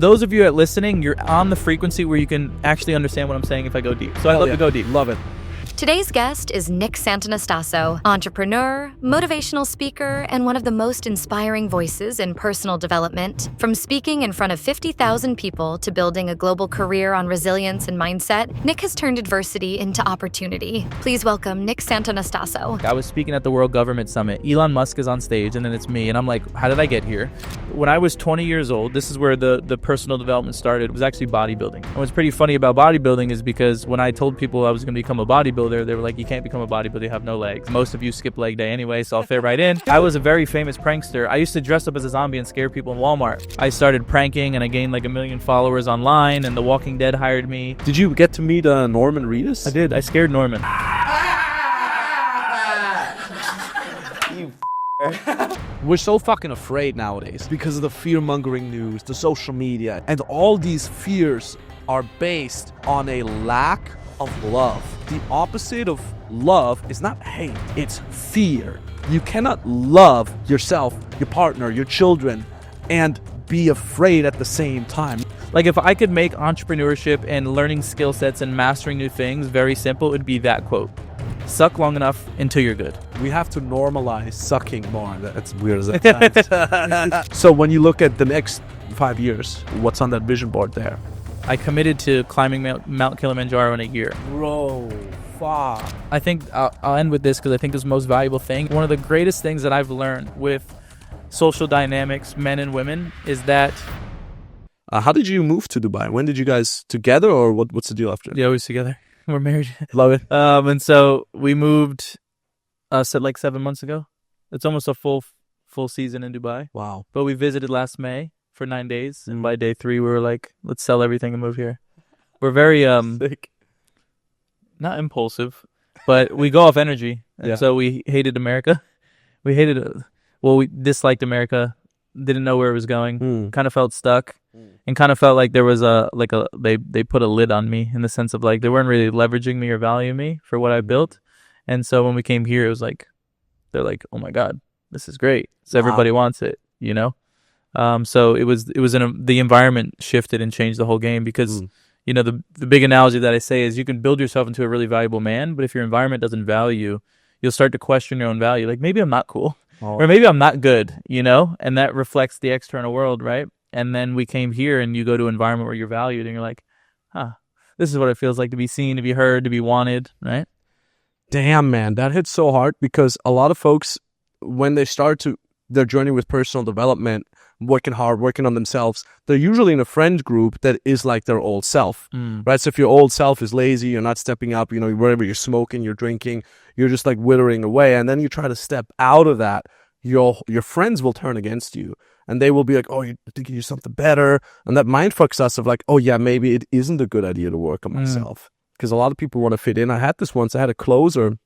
those of you that listening, you're on the frequency where you can actually understand what I'm saying if I go deep. So I love to go deep. Love it. Today's guest is Nick Santonastasso, entrepreneur, motivational speaker, and one of the most inspiring voices in personal development. From speaking in front of 50,000 people to building a global career on resilience and mindset, Nick has turned adversity into opportunity. Please welcome Nick Santonastasso. I was speaking at the World Government Summit. Elon Musk is on stage, and then it's me, and I'm like, how did I get here? When I was 20 years old, this is where the personal development started. It was actually bodybuilding. And what's pretty funny about bodybuilding is because when I told people I was going to become a bodybuilder, they were like, you can't become a bodybuilder, you have no legs. Most of you skip leg day anyway, so I'll fit right in. I was a very famous prankster. I used to dress up as a zombie and scare people in Walmart. I started pranking, and I gained like 1 million followers online, and The Walking Dead hired me. Did you get to meet Norman Reedus? I did. I scared Norman. We're so fucking afraid nowadays because of the fear-mongering news, the social media, and all these fears are based on a lack of love. The opposite of love is not hate, it's fear. You cannot love yourself, your partner, your children, and be afraid at the same time. Like, if I could make entrepreneurship and learning skill sets and mastering new things very simple, it would be that quote. Suck long enough until you're good. We have to normalize sucking more. That's weird as that sounds. So when you look at the next 5 years, what's on that vision board there? I committed to climbing Mount Kilimanjaro in a year. Bro, fuck. I think I'll end with this because I think it's the most valuable thing. One of the greatest things that I've learned with social dynamics, men and women, is that... how did you move to Dubai? When did you guys together, or what's the deal after? Yeah, always together. We're married. Love it. And so we moved like 7 months ago. It's almost a full season in Dubai. Wow. But we visited last May for 9 days, and by day 3 we were like, let's sell everything and move here. We're very Sick. not impulsive, but we go off energy. And so we hated America. We disliked America, didn't know where it was going, kind of felt stuck, and kind of felt like there was they put a lid on me in the sense of like they weren't really leveraging me or valuing me for what I built. And so when we came here, it was like, they're like, oh my God, this is great. So everybody wants it, you know? So it was the environment shifted and changed the whole game because, you know, the big analogy that I say is you can build yourself into a really valuable man, but if your environment doesn't value you, you'll start to question your own value. Like, maybe I'm not cool or maybe I'm not good, you know, and that reflects the external world. Right. And then we came here and you go to an environment where you're valued and you're like, this is what it feels like to be seen, to be heard, to be wanted. Right. Damn, man, that hits so hard because a lot of folks, when they start their journey with personal development, working hard, working on themselves, they're usually in a friend group that is like their old self, right? So if your old self is lazy, you're not stepping up, you know, wherever you're smoking, you're drinking, you're just like withering away. And then you try to step out of that, your friends will turn against you and they will be like, oh, you're thinking you're something better. And that mind fucks us of like, oh yeah, maybe it isn't a good idea to work on myself. Because a lot of people want to fit in. I had this once. I had a closer,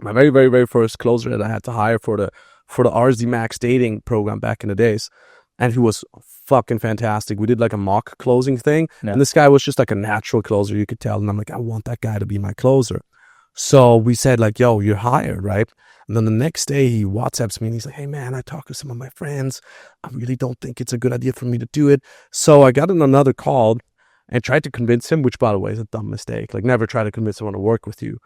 my very, very, very first closer that I had to hire for the RZ Max dating program back in the days. And he was fucking fantastic. We did like a mock closing thing. Yeah. And this guy was just like a natural closer, you could tell. And I'm like, I want that guy to be my closer. So we said like, yo, you're hired, right? And then the next day he WhatsApps me and he's like, hey man, I talked to some of my friends. I really don't think it's a good idea for me to do it. So I got in another call and tried to convince him, which by the way is a dumb mistake. Like, never try to convince someone to work with you.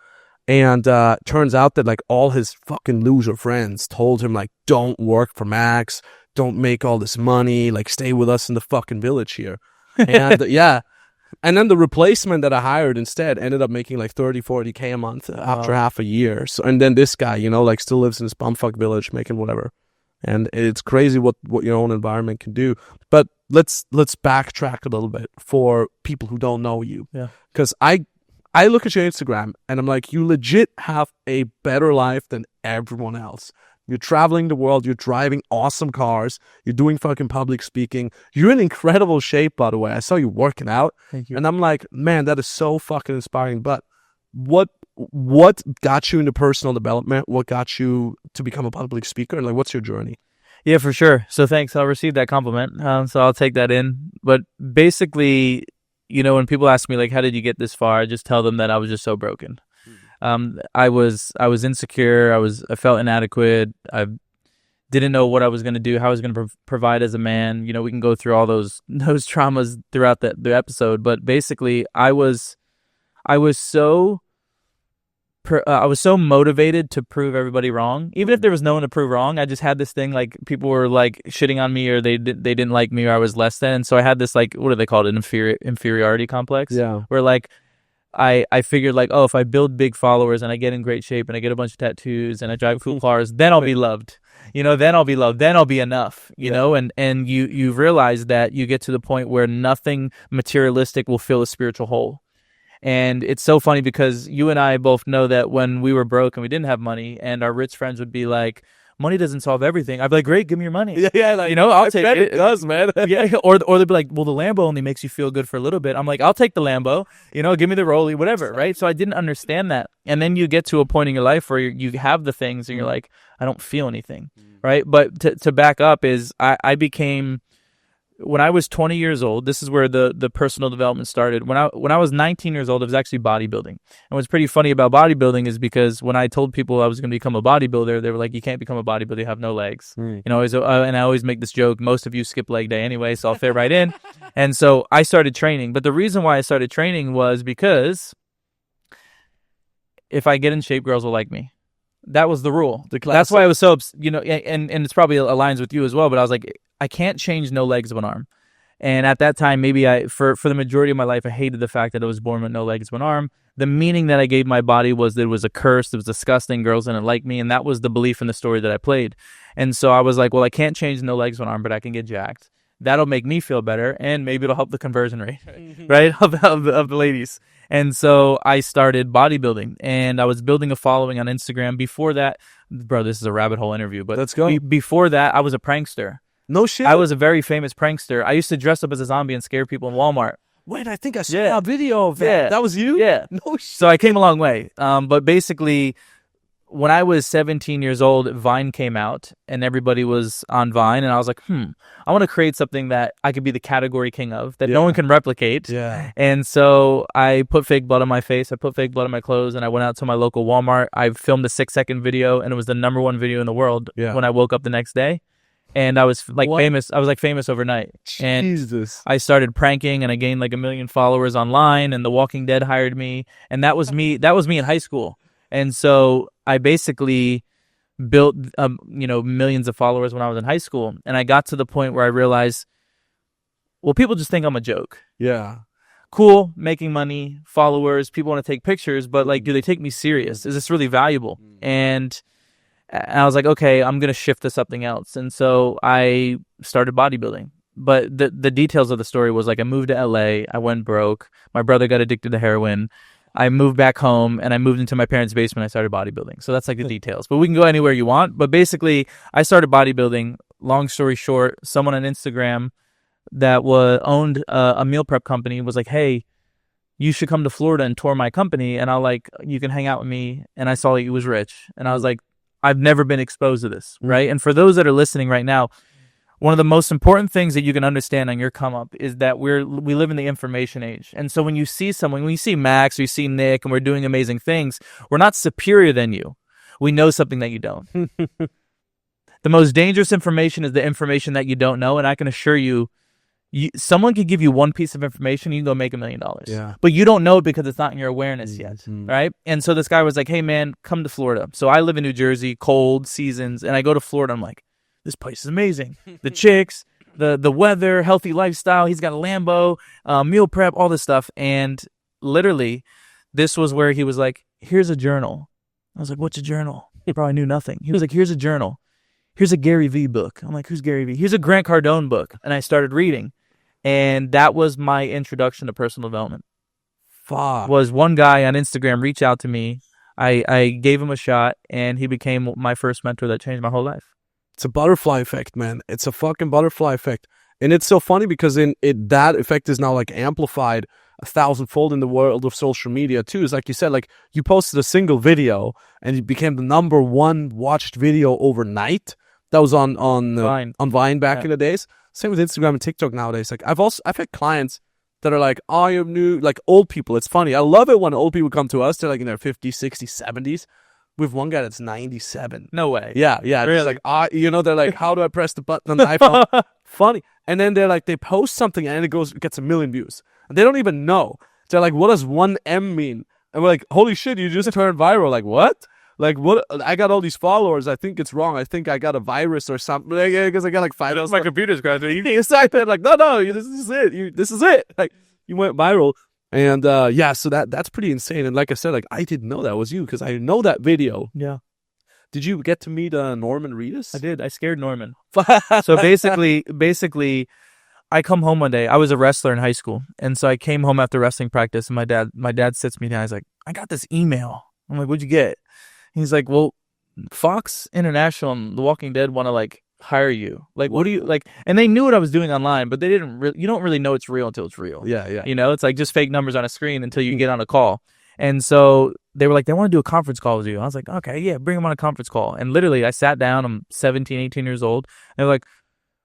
And turns out that like all his fucking loser friends told him like, don't work for Max, don't make all this money, like stay with us in the fucking village here. And yeah. And then the replacement that I hired instead ended up making like 30-40K a month after half a year. So, and then this guy, you know, like still lives in this bumfuck village making whatever. And it's crazy what your own environment can do. But let's backtrack a little bit for people who don't know you. Yeah. Because I look at your Instagram and I'm like, you legit have a better life than everyone else. You're traveling the world. You're driving awesome cars. You're doing fucking public speaking. You're in incredible shape, by the way. I saw you working out. Thank you. And I'm like, man, that is so fucking inspiring. But what got you into personal development? What got you to become a public speaker? And like, what's your journey? Yeah, for sure. So thanks. I'll receive that compliment. So I'll take that in. But basically, you know, when people ask me like, how did you get this far? I just tell them that I was just so broken. I was insecure. I felt inadequate. I didn't know what I was going to do, how I was going to provide as a man. You know, we can go through all those traumas throughout the episode, but basically I was so motivated to prove everybody wrong, even if there was no one to prove wrong. I just had this thing, like, people were like shitting on me, or they didn't like me, or I was less than. And so I had this, like, what do they call it, an inferiority complex? Yeah. Where, like, I figured, like, oh, if I build big followers and I get in great shape and I get a bunch of tattoos and I drive cool cars, then I'll be loved. You know, then I'll be loved. Then I'll be enough. You know, and you realize that you get to the point where nothing materialistic will fill a spiritual hole. And it's so funny because you and I both know that when we were broke and we didn't have money, and our rich friends would be like, money doesn't solve everything, I'd be like, great, give me your money. Yeah, like, you know, I'll take it. It does, man. Yeah, or they'd be like, well, the Lambo only makes you feel good for a little bit. I'm like, I'll take the Lambo, you know, give me the Rollie, whatever, right? So I didn't understand that. And then you get to a point in your life where you have the things and you're like, I don't feel anything, right? But to back up is I became, when I was 20 years old, this is where the personal development started. When I was 19 years old, it was actually bodybuilding. And what's pretty funny about bodybuilding is because when I told people I was going to become a bodybuilder, they were like, you can't become a bodybuilder, you have no legs. You know, and I always make this joke, most of you skip leg day anyway, so I'll fit right in. And so I started training. But the reason why I started training was because if I get in shape, girls will like me. That was the rule. That's why I was so, you know, and it's probably aligns with you as well, but I was like, I can't change no legs, one arm. And at that time, maybe for the majority of my life, I hated the fact that I was born with no legs, one arm. The meaning that I gave my body was that it was a curse, it was disgusting, girls didn't like me, and that was the belief in the story that I played. And so I was like, well, I can't change no legs, one arm, but I can get jacked. That'll make me feel better, and maybe it'll help the conversion rate, right, of the ladies. And so I started bodybuilding, and I was building a following on Instagram. Before that, bro, this is a rabbit hole interview, but let's go. Before that, I was a prankster. No shit. I was a very famous prankster. I used to dress up as a zombie and scare people in Walmart. Wait, I think I saw a video of that. Yeah. That was you? Yeah. No shit. So I came a long way. But basically, when I was 17 years old, Vine came out, and everybody was on Vine, and I was like, I want to create something that I could be the category king of, that no one can replicate. Yeah. And so I put fake blood on my face, I put fake blood on my clothes, and I went out to my local Walmart. I filmed a 6-second video, and it was the #1 video in the world when I woke up the next day. And I was like famous. I was like famous overnight. Jesus. And I started pranking, and I gained like 1 million followers online, and The Walking Dead hired me. And that was me. That was me in high school. And so I basically built, millions of followers when I was in high school. And I got to the point where I realized, well, people just think I'm a joke. Yeah. Cool, making money, followers, people want to take pictures, but like, do they take me serious? Is this really valuable? And I was like, okay, I'm going to shift to something else. And so I started bodybuilding. But the details of the story was like, I moved to LA, I went broke, my brother got addicted to heroin, I moved back home, and I moved into my parents' basement, I started bodybuilding. So that's like the details. But we can go anywhere you want. But basically, I started bodybuilding. Long story short, someone on Instagram that owned a meal prep company was like, hey, you should come to Florida and tour my company, and you can hang out with me. And I saw he was rich. And I was like, I've never been exposed to this, right? And for those that are listening right now, one of the most important things that you can understand on your come up is that we live in the information age. And so when you see someone, when you see Max or you see Nick and we're doing amazing things, we're not superior than you. We know something that you don't. The most dangerous information is the information that you don't know. And I can assure you, someone could give you one piece of information, you can go make $1 million. Yeah. But you don't know it because it's not in your awareness yet, right? And so this guy was like, hey, man, come to Florida. So I live in New Jersey, cold seasons, and I go to Florida. I'm like, this place is amazing. The chicks, the weather, healthy lifestyle. He's got a Lambo, meal prep, all this stuff. And literally, this was where he was like, here's a journal. I was like, what's a journal? He probably knew nothing. He was like, here's a journal. Here's a Gary Vee book. I'm like, who's Gary Vee? Here's a Grant Cardone book. And I started reading. And that was my introduction to personal development. Fuck. Was one guy on Instagram reach out to me. I gave him a shot, and he became my first mentor that changed my whole life. It's a butterfly effect, man. It's a fucking butterfly effect. And it's so funny because that effect is now like amplified 1,000-fold in the world of social media too. It's like you said, like you posted a single video and it became the #1 watched video overnight. That was on Vine back in the days. Same with Instagram and TikTok nowadays. Like I've had clients that are like, I am new, like old people. It's funny. I love it when old people come to us. They're like in their 50s, 60s, 70s. with one guy that's 97. No way. Yeah. Really? It's like, they're like, how do I press the button on the iPhone? Funny. And then they're like, they post something and it gets 1 million views. And they don't even know. They're like, what does 1M mean? And we're like, holy shit, you just turned viral. Like, what? Like, what? I got all these followers. I think it's wrong. I think I got a virus or something. Because I got like 5. My computer's crashing. You need a second. Like, no, this is it. This is it. Like, you went viral. And so that's pretty insane. And like I said, like I didn't know that was you because I know that video. Yeah. Did you get to meet Norman Reedus? I did. I scared Norman. So basically, I come home one day. I was a wrestler in high school, and so I came home after wrestling practice, and my dad sits me down. He's like, "I got this email." I'm like, "What'd you get?" He's like, "Well, Fox International and The Walking Dead want to like hire you. Like, what do you like?" And they knew what I was doing online, but they didn't. You don't really know it's real until it's real. Yeah. You know, it's like just fake numbers on a screen until you get on a call. And so they were like, they want to do a conference call with you. I was like, okay, yeah, bring them on a conference call. And literally, I sat down. I'm 17, 18 years old. They're like,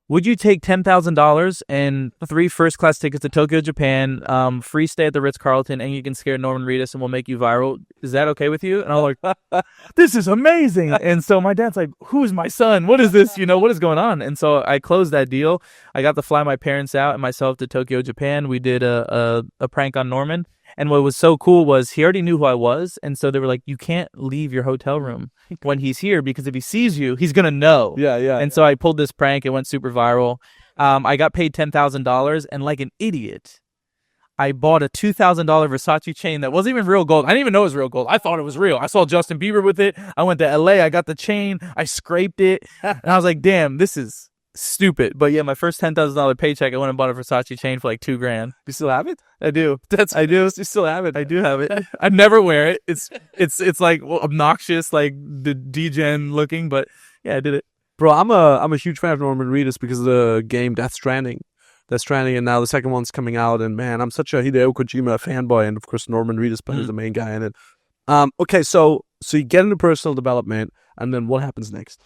would you take $10,000 and 3 first-class tickets to Tokyo, Japan, free stay at the Ritz-Carlton, and you can scare Norman Reedus and we'll make you viral? Is that okay with you? And I'm like, this is amazing. And so my dad's like, who's my son? What is this? You know, what is going on? And so I closed that deal. I got to fly my parents out and myself to Tokyo, Japan. We did a prank on Norman. And what was so cool was he already knew who I was. And so they were like, you can't leave your hotel room when he's here because if he sees you, he's going to know. Yeah. And so I pulled this prank. It went super viral. I got paid $10,000. And like an idiot, I bought a $2,000 Versace chain that wasn't even real gold. I didn't even know it was real gold. I thought it was real. I saw Justin Bieber with it. I went to LA. I got the chain. I scraped it. And I was like, damn, this is stupid. But yeah, my first $10,000 paycheck, I went and bought a Versace chain for like $2,000. You still have it? I do. I do. You still have it? I do have it. I never wear it. It's like obnoxious, like the degen looking, but yeah, I did it. Bro, I'm a huge fan of Norman Reedus because of the game Death Stranding. And now the second one's coming out, and man, I'm such a Hideo Kojima fanboy, and of course Norman Reedus plays the main guy in it. Okay, so you get into personal development, and then what happens next?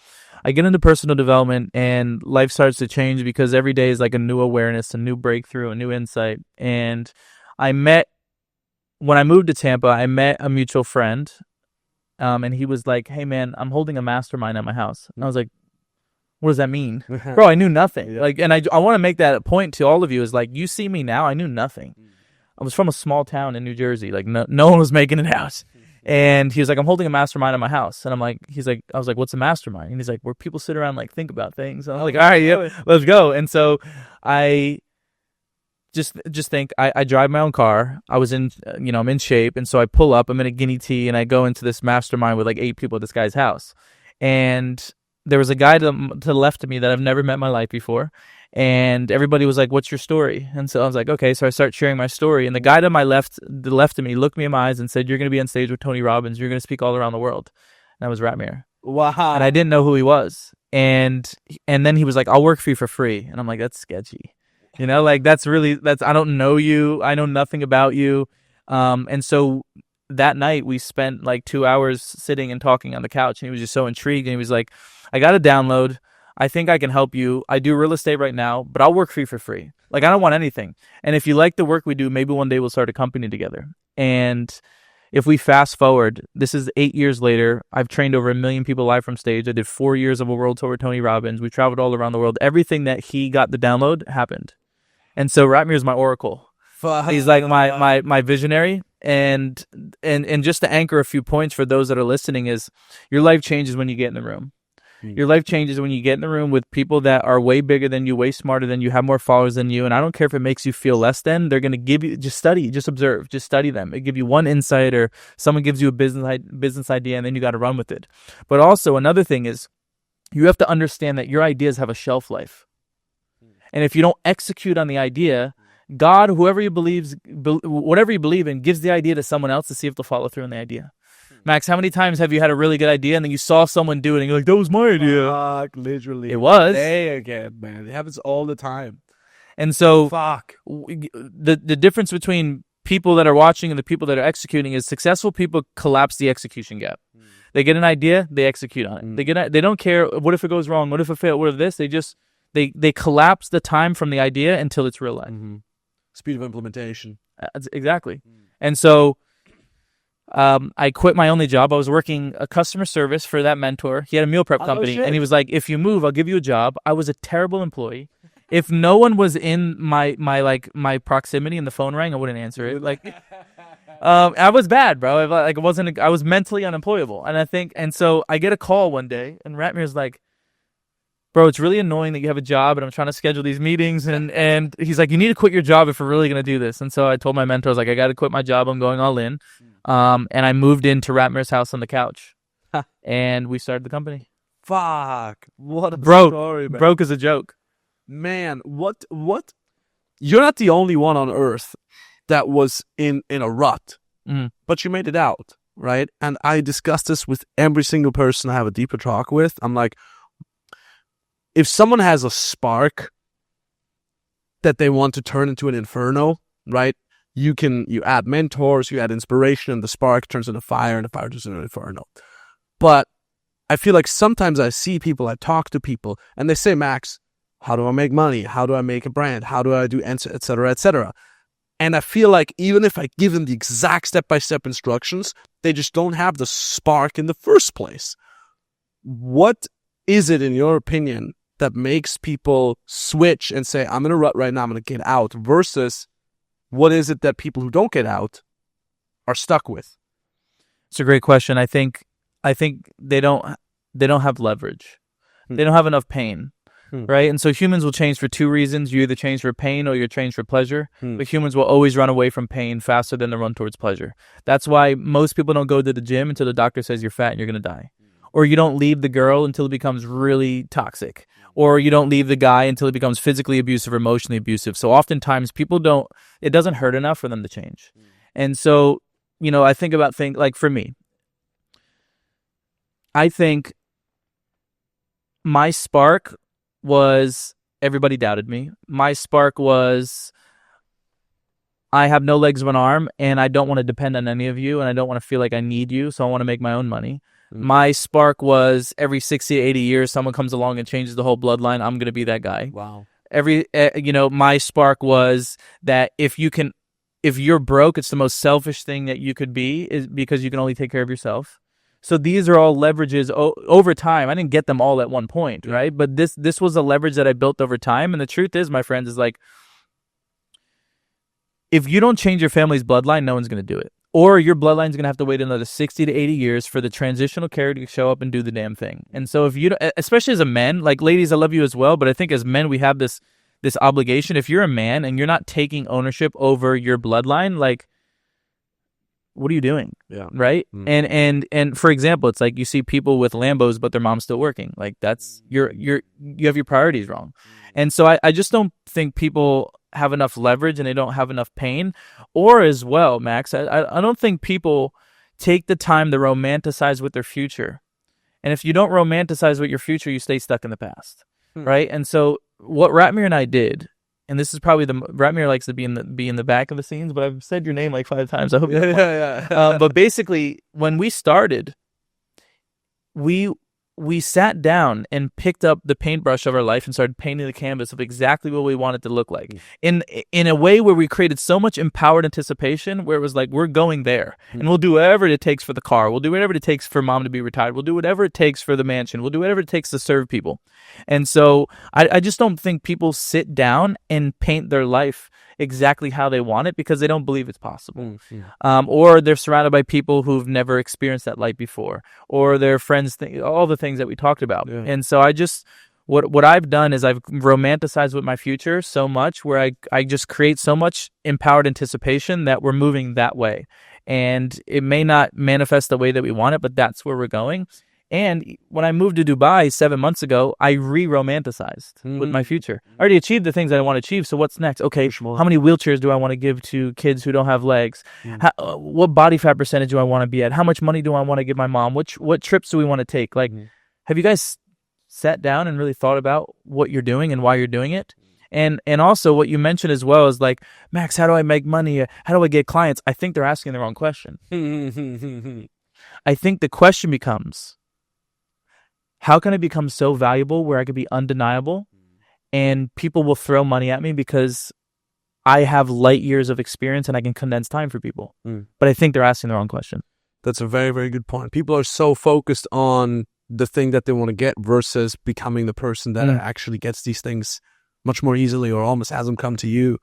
I get into personal development and life starts to change because every day is like a new awareness, a new breakthrough, a new insight. And when I moved to Tampa, I met a mutual friend. And he was like, hey man, I'm holding a mastermind at my house. And I was like, what does that mean? Bro, I knew nothing. Yeah. Like, and I want to make that a point to all of you is like, you see me now, I knew nothing. I was from a small town in New Jersey. Like no one was making it out. And he was like, I'm holding a mastermind at my house. And I was like, what's a mastermind? And he's like, where people sit around, like, think about things. And I'm like, all right, yeah, let's go. And so I just think I drive my own car. I was I'm in shape. And so I pull up, I'm in a guinea tea, and I go into this mastermind with like 8 people at this guy's house. And there was a guy to the left of me that I've never met in my life before. And everybody was like, what's your story? And so I was like, okay. So I start sharing my story. And the guy to the left of me looked me in my eyes and said, you're going to be on stage with Tony Robbins. You're going to speak all around the world. And that was Ratmir. Wow. And I didn't know who he was. And then he was like, I'll work for you for free. And I'm like, that's sketchy. You know, like I don't know you. I know nothing about you. And so that night we spent like 2 hours sitting and talking on the couch. And he was just so intrigued. And he was like, I got a download. I think I can help you. I do real estate right now, but I'll work for you for free. Like, I don't want anything. And if you like the work we do, maybe one day we'll start a company together. And if we fast forward, this is 8 years later. I've trained over 1 million people live from stage. I did 4 years of a world tour with Tony Robbins. We traveled all around the world. Everything that he got the download happened. And so Ratmir is my oracle. He's like my visionary. And just to anchor a few points for those that are listening is your life changes when you get in the room. Your life changes when you get in the room with people that are way bigger than you, way smarter than you, have more followers than you. And I don't care if it makes you feel less than. They're going to give you, just study, just observe, just study them. It give you one insight, or someone gives you a business idea, and then you got to run with it. But also another thing is you have to understand that your ideas have a shelf life. And if you don't execute on the idea, God, whatever you believe in, gives the idea to someone else to see if they'll follow through on the idea. Max, how many times have you had a really good idea and then you saw someone do it and you're like, that was my idea? Fuck, literally. It was. Day again, man. It happens all the time. And so Fuck. The difference between people that are watching and the people that are executing is successful people collapse the execution gap. They get an idea, they execute on it. They don't care, what if it goes wrong? What if it fails? What if this? They just, they collapse the time from the idea until it's real life. Speed of implementation. Exactly. And so I quit my only job. I was working a customer service for that mentor. He had a meal prep company, and he was like, "If you move, I'll give you a job." I was a terrible employee. If no one was in my proximity and the phone rang, I wouldn't answer it. Like, I was bad, bro. I was mentally unemployable, and so I get a call one day, and Ratmir's like, "Bro, it's really annoying that you have a job, and I'm trying to schedule these meetings." And he's like, "You need to quit your job if we're really gonna do this." And so I told my mentor, I was like, "I got to quit my job. I'm going all in." And I moved into Ratmir's house on the couch, and we started the company. Fuck! What a story, man. Broke as a joke. Man, what? You're not the only one on earth that was in a rut, but you made it out, right? And I discuss this with every single person I have a deeper talk with. I'm like, if someone has a spark that they want to turn into an inferno, right? You add mentors, you add inspiration, and the spark turns into fire, and the fire turns into an inferno. But I feel like sometimes I see people, I talk to people, and they say, "Max, how do I make money? How do I make a brand? How do I do et cetera, et cetera?" And I feel like even if I give them the exact step-by-step instructions, they just don't have the spark in the first place. What is it, in your opinion, that makes people switch and say, "I'm in a rut right now, I'm going to get out," versus what is it that people who don't get out are stuck with? It's a great question. I think they don't have leverage. They don't have enough pain. Right? And so humans will change for two reasons. You either change for pain or you change for pleasure. But humans will always run away from pain faster than they run towards pleasure. That's why most people don't go to the gym until the doctor says you're fat and you're going to die. Or you don't leave the girl until it becomes really toxic. Or you don't leave the guy until it becomes physically abusive or emotionally abusive. So oftentimes it doesn't hurt enough for them to change. And so, I think about things like, for me, I think my spark was everybody doubted me. My spark was I have no legs, one arm, and I don't want to depend on any of you, and I don't want to feel like I need you, so I want to make my own money. My spark was every 60 to 80 years, someone comes along and changes the whole bloodline. I'm going to be that guy. Wow. My spark was that if you're broke, it's the most selfish thing that you could be, is because you can only take care of yourself. So these are all leverages over time. I didn't get them all at one point, right? But this was a leverage that I built over time. And the truth is, my friends, is like, if you don't change your family's bloodline, no one's going to do it. Or your bloodline's going to have to wait another 60 to 80 years for the transitional character to show up and do the damn thing. And so if you don't, especially as a man, like, ladies, I love you as well, but I think as men, we have this obligation. If you're a man and you're not taking ownership over your bloodline, like, what are you doing? Yeah. Right. And for example, it's like you see people with Lambos, but their mom's still working. Like, that's you have your priorities wrong. And so I just don't think people have enough leverage and they don't have enough pain. Or as well, Max, I don't think people take the time to romanticize with their future. And if you don't romanticize with your future, you stay stuck in the past. Right. And so what Ratmir and I did, and this is probably Ratmir likes to be in the back of the scenes, but I've said your name like 5 times. I hope you yeah. But basically, when we started, we sat down and picked up the paintbrush of our life and started painting the canvas of exactly what we wanted to look like in a way where we created so much empowered anticipation, where it was like, we're going there, and we'll do whatever it takes for the car. We'll do whatever it takes for mom to be retired. We'll do whatever it takes for the mansion. We'll do whatever it takes to serve people. And so I just don't think people sit down and paint their life exactly how they want it because they don't believe it's possible. Or they're surrounded by people who've never experienced that life before, or their friends all the things that we talked about. And so I just what I've done is I've romanticized with my future so much, where I just create so much empowered anticipation that we're moving that way. And it may not manifest the way that we want it, but that's where we're going. And when I moved to Dubai 7 months ago, I re-romanticized with my future. I already achieved the things I want to achieve, so what's next? Okay, how many wheelchairs do I want to give to kids who don't have legs? What body fat percentage do I want to be at? How much money do I want to give my mom? What trips do we want to take? Like, have you guys sat down and really thought about what you're doing and why you're doing it? And also what you mentioned as well is like, Max, how do I make money? How do I get clients? I think they're asking the wrong question. I think the question becomes, how can I become so valuable where I could be undeniable and people will throw money at me because I have light years of experience and I can condense time for people? But I think they're asking the wrong question. That's a very, very good point. People are so focused on the thing that they want to get versus becoming the person that actually gets these things much more easily or almost has them come to you.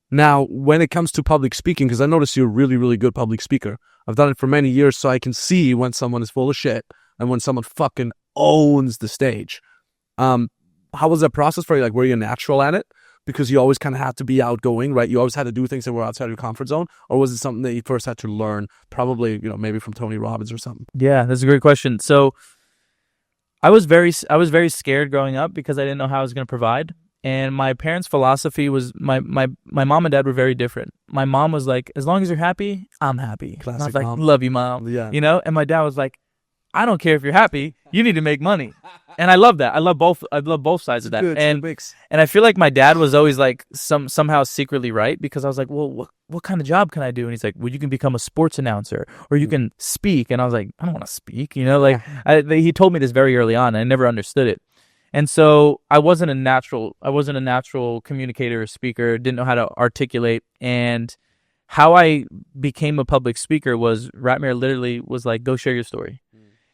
Now, when it comes to public speaking, because I notice you're a really, really good public speaker. I've done it for many years, so I can see when someone is full of shit and when someone fucking owns the stage. How was that process for you? Like, were you natural at it? Because you always kind of had to be outgoing, right? You always had to do things that were outside of your comfort zone? Or was it something that you first had to learn, probably, maybe from Tony Robbins or something? Yeah, that's a great question. So I was very scared growing up because I didn't know how I was going to provide. And my parents' philosophy was, my mom and dad were very different. My mom was like, as long as you're happy, I'm happy. Classic and I was like, mom. love you, Mom. Yeah. And my dad was like, I don't care if you're happy, you need to make money. And I love that. I love both sides of that. Good, and I feel like my dad was always like somehow secretly right, because I was like, well, what kind of job can I do? And he's like, well, you can become a sports announcer or you can speak. And I was like, I don't want to speak, he told me this very early on and I never understood it. And so I wasn't a natural communicator or speaker, didn't know how to articulate. And how I became a public speaker was Ratmir literally was like, go share your story.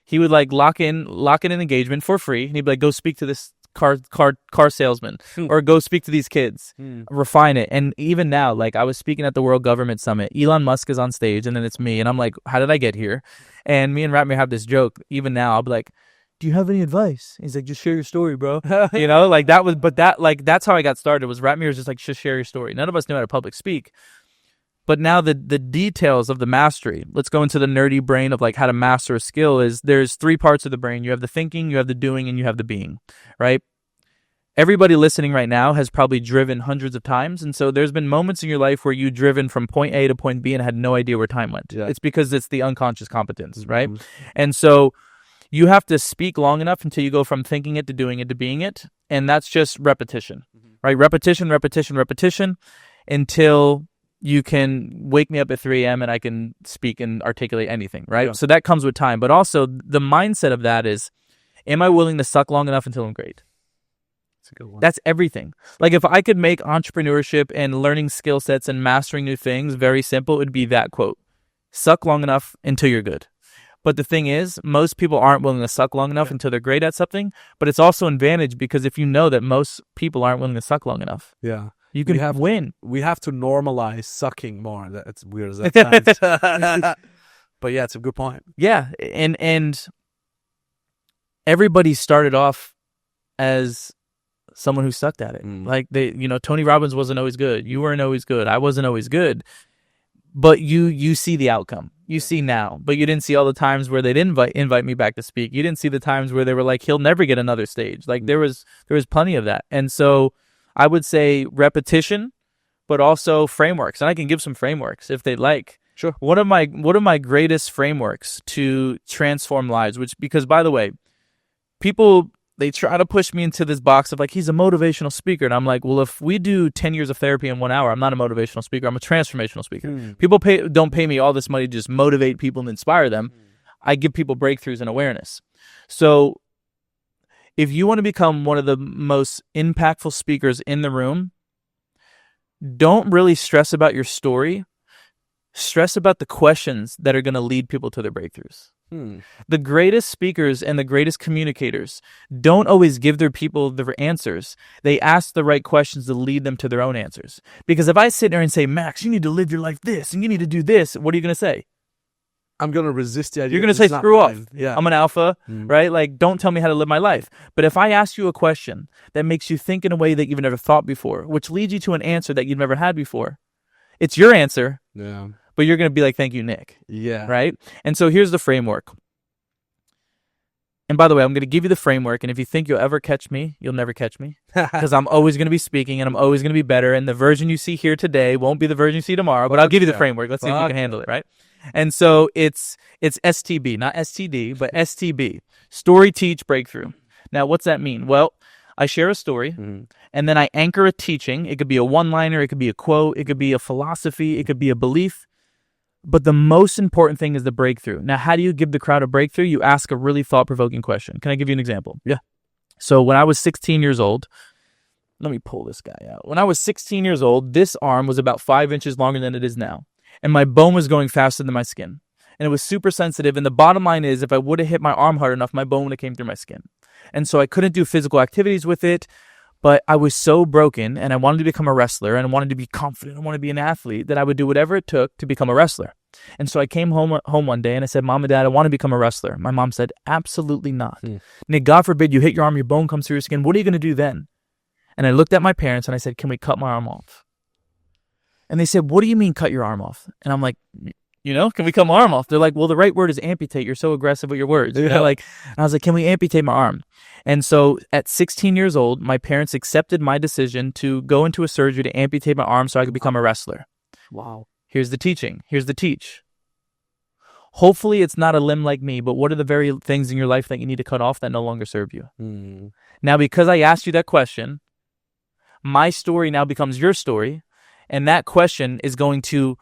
He would like lock in an engagement for free. And he'd be like, go speak to this car salesman or go speak to these kids, refine it. And even now, like I was speaking at the World Government Summit, Elon Musk is on stage and then it's me. And I'm like, how did I get here? And me and Ratmir have this joke. Even now, I'll be like, do you have any advice? He's like, just share your story, bro. Like that was, but that, like, that's how I got started was Ratmir was just like, just share your story. None of us knew how to public speak. But now the details of the mastery, let's go into the nerdy brain of like how to master a skill is there's 3 parts of the brain. You have the thinking, you have the doing, and you have the being, right? Everybody listening right now has probably driven hundreds of times. And so there's been moments in your life where you've driven from point A to point B and had no idea where time went. Yeah. It's because it's the unconscious competence, right? Mm-hmm. And so you have to speak long enough until you go from thinking it to doing it to being it. And that's just repetition, right? Repetition until you can wake me up at 3 a.m. and I can speak and articulate anything, right? Yeah. So that comes with time. But also the mindset of that is, am I willing to suck long enough until I'm great? That's a good one. That's everything. Like if I could make entrepreneurship and learning skill sets and mastering new things very simple, it would be that quote. Suck long enough until you're good. But the thing is, most people aren't willing to suck long enough until they're great at something. But it's also an advantage because if you know that most people aren't willing to suck long enough. Yeah. You can win. We have to normalize sucking more. That's weird as that sounds. But yeah, it's a good point. Yeah, and everybody started off as someone who sucked at it. Like Tony Robbins wasn't always good. You weren't always good. I wasn't always good. But you see the outcome. You see now. But you didn't see all the times where they didn't invite me back to speak. You didn't see the times where they were like, he'll never get another stage. Like there was plenty of that. And so I would say repetition, but also frameworks. And I can give some frameworks if they'd like. Sure. One of my greatest frameworks to transform lives, because by the way, people, they try to push me into this box of like, he's a motivational speaker. And I'm like, well, if we do 10 years of therapy in 1 hour, I'm not a motivational speaker. I'm a transformational speaker. People don't pay me all this money to just motivate people and inspire them. I give people breakthroughs and awareness. So if you want to become one of the most impactful speakers in the room, don't really stress about your story. Stress about the questions that are going to lead people to their breakthroughs. The greatest speakers and the greatest communicators don't always give their people their answers. They ask the right questions to lead them to their own answers. Because if I sit there and say, Max, you need to live your life this and you need to do this, what are you going to say? I'm going to resist the idea. You're going to say, screw off. Yeah. I'm an alpha, right? Like, don't tell me how to live my life. But if I ask you a question that makes you think in a way that you've never thought before, which leads you to an answer that you've never had before, it's your answer. Yeah. But you're going to be like, thank you, Nick. Yeah. Right? And so here's the framework. And by the way, I'm going to give you the framework. And if you think you'll ever catch me, you'll never catch me. Because I'm always going to be speaking and I'm always going to be better. And the version you see here today won't be the version you see tomorrow. But I'll give you the framework. Let's see if you can handle it, right? And so it's STB, not STD, but STB. Story, teach, breakthrough. Now, what's that mean? Well, I share a story, and then I anchor a teaching. It could be a one-liner. It could be a quote. It could be a philosophy. It could be a belief. But the most important thing is the breakthrough. Now, how do you give the crowd a breakthrough? You ask a really thought-provoking question. Can I give you an example? Yeah. So when I was 16 years old, let me pull this guy out. When I was 16 years old, this arm was about 5 inches longer than it is now. And my bone was going faster than my skin. and it was super sensitive. And the bottom line is, if I would have hit my arm hard enough, my bone would have came through my skin. And so I couldn't do physical activities with it, but I was so broken, and I wanted to become a wrestler, and I wanted to be confident, I wanted to be an athlete, that I would do whatever it took to become a wrestler. And so I came home one day and I said, Mom and Dad, I want to become a wrestler. My mom said, absolutely not. Nick, God forbid you hit your arm, your bone comes through your skin. What are you going to do then? And I looked at my parents and I said, can we cut my arm off? And they said, what do you mean cut your arm off? And I'm like, can we cut my arm off? They're like, well, the right word is amputate. You're so aggressive with your words. Yeah. And I was like, can we amputate my arm? And so at 16 years old, my parents accepted my decision to go into a surgery to amputate my arm so I could become a wrestler. Wow. Here's the teaching. Here's the teach. Hopefully it's not a limb like me, but what are the very things in your life that you need to cut off that no longer serve you? Now, because I asked you that question, my story now becomes your story, and that question is going to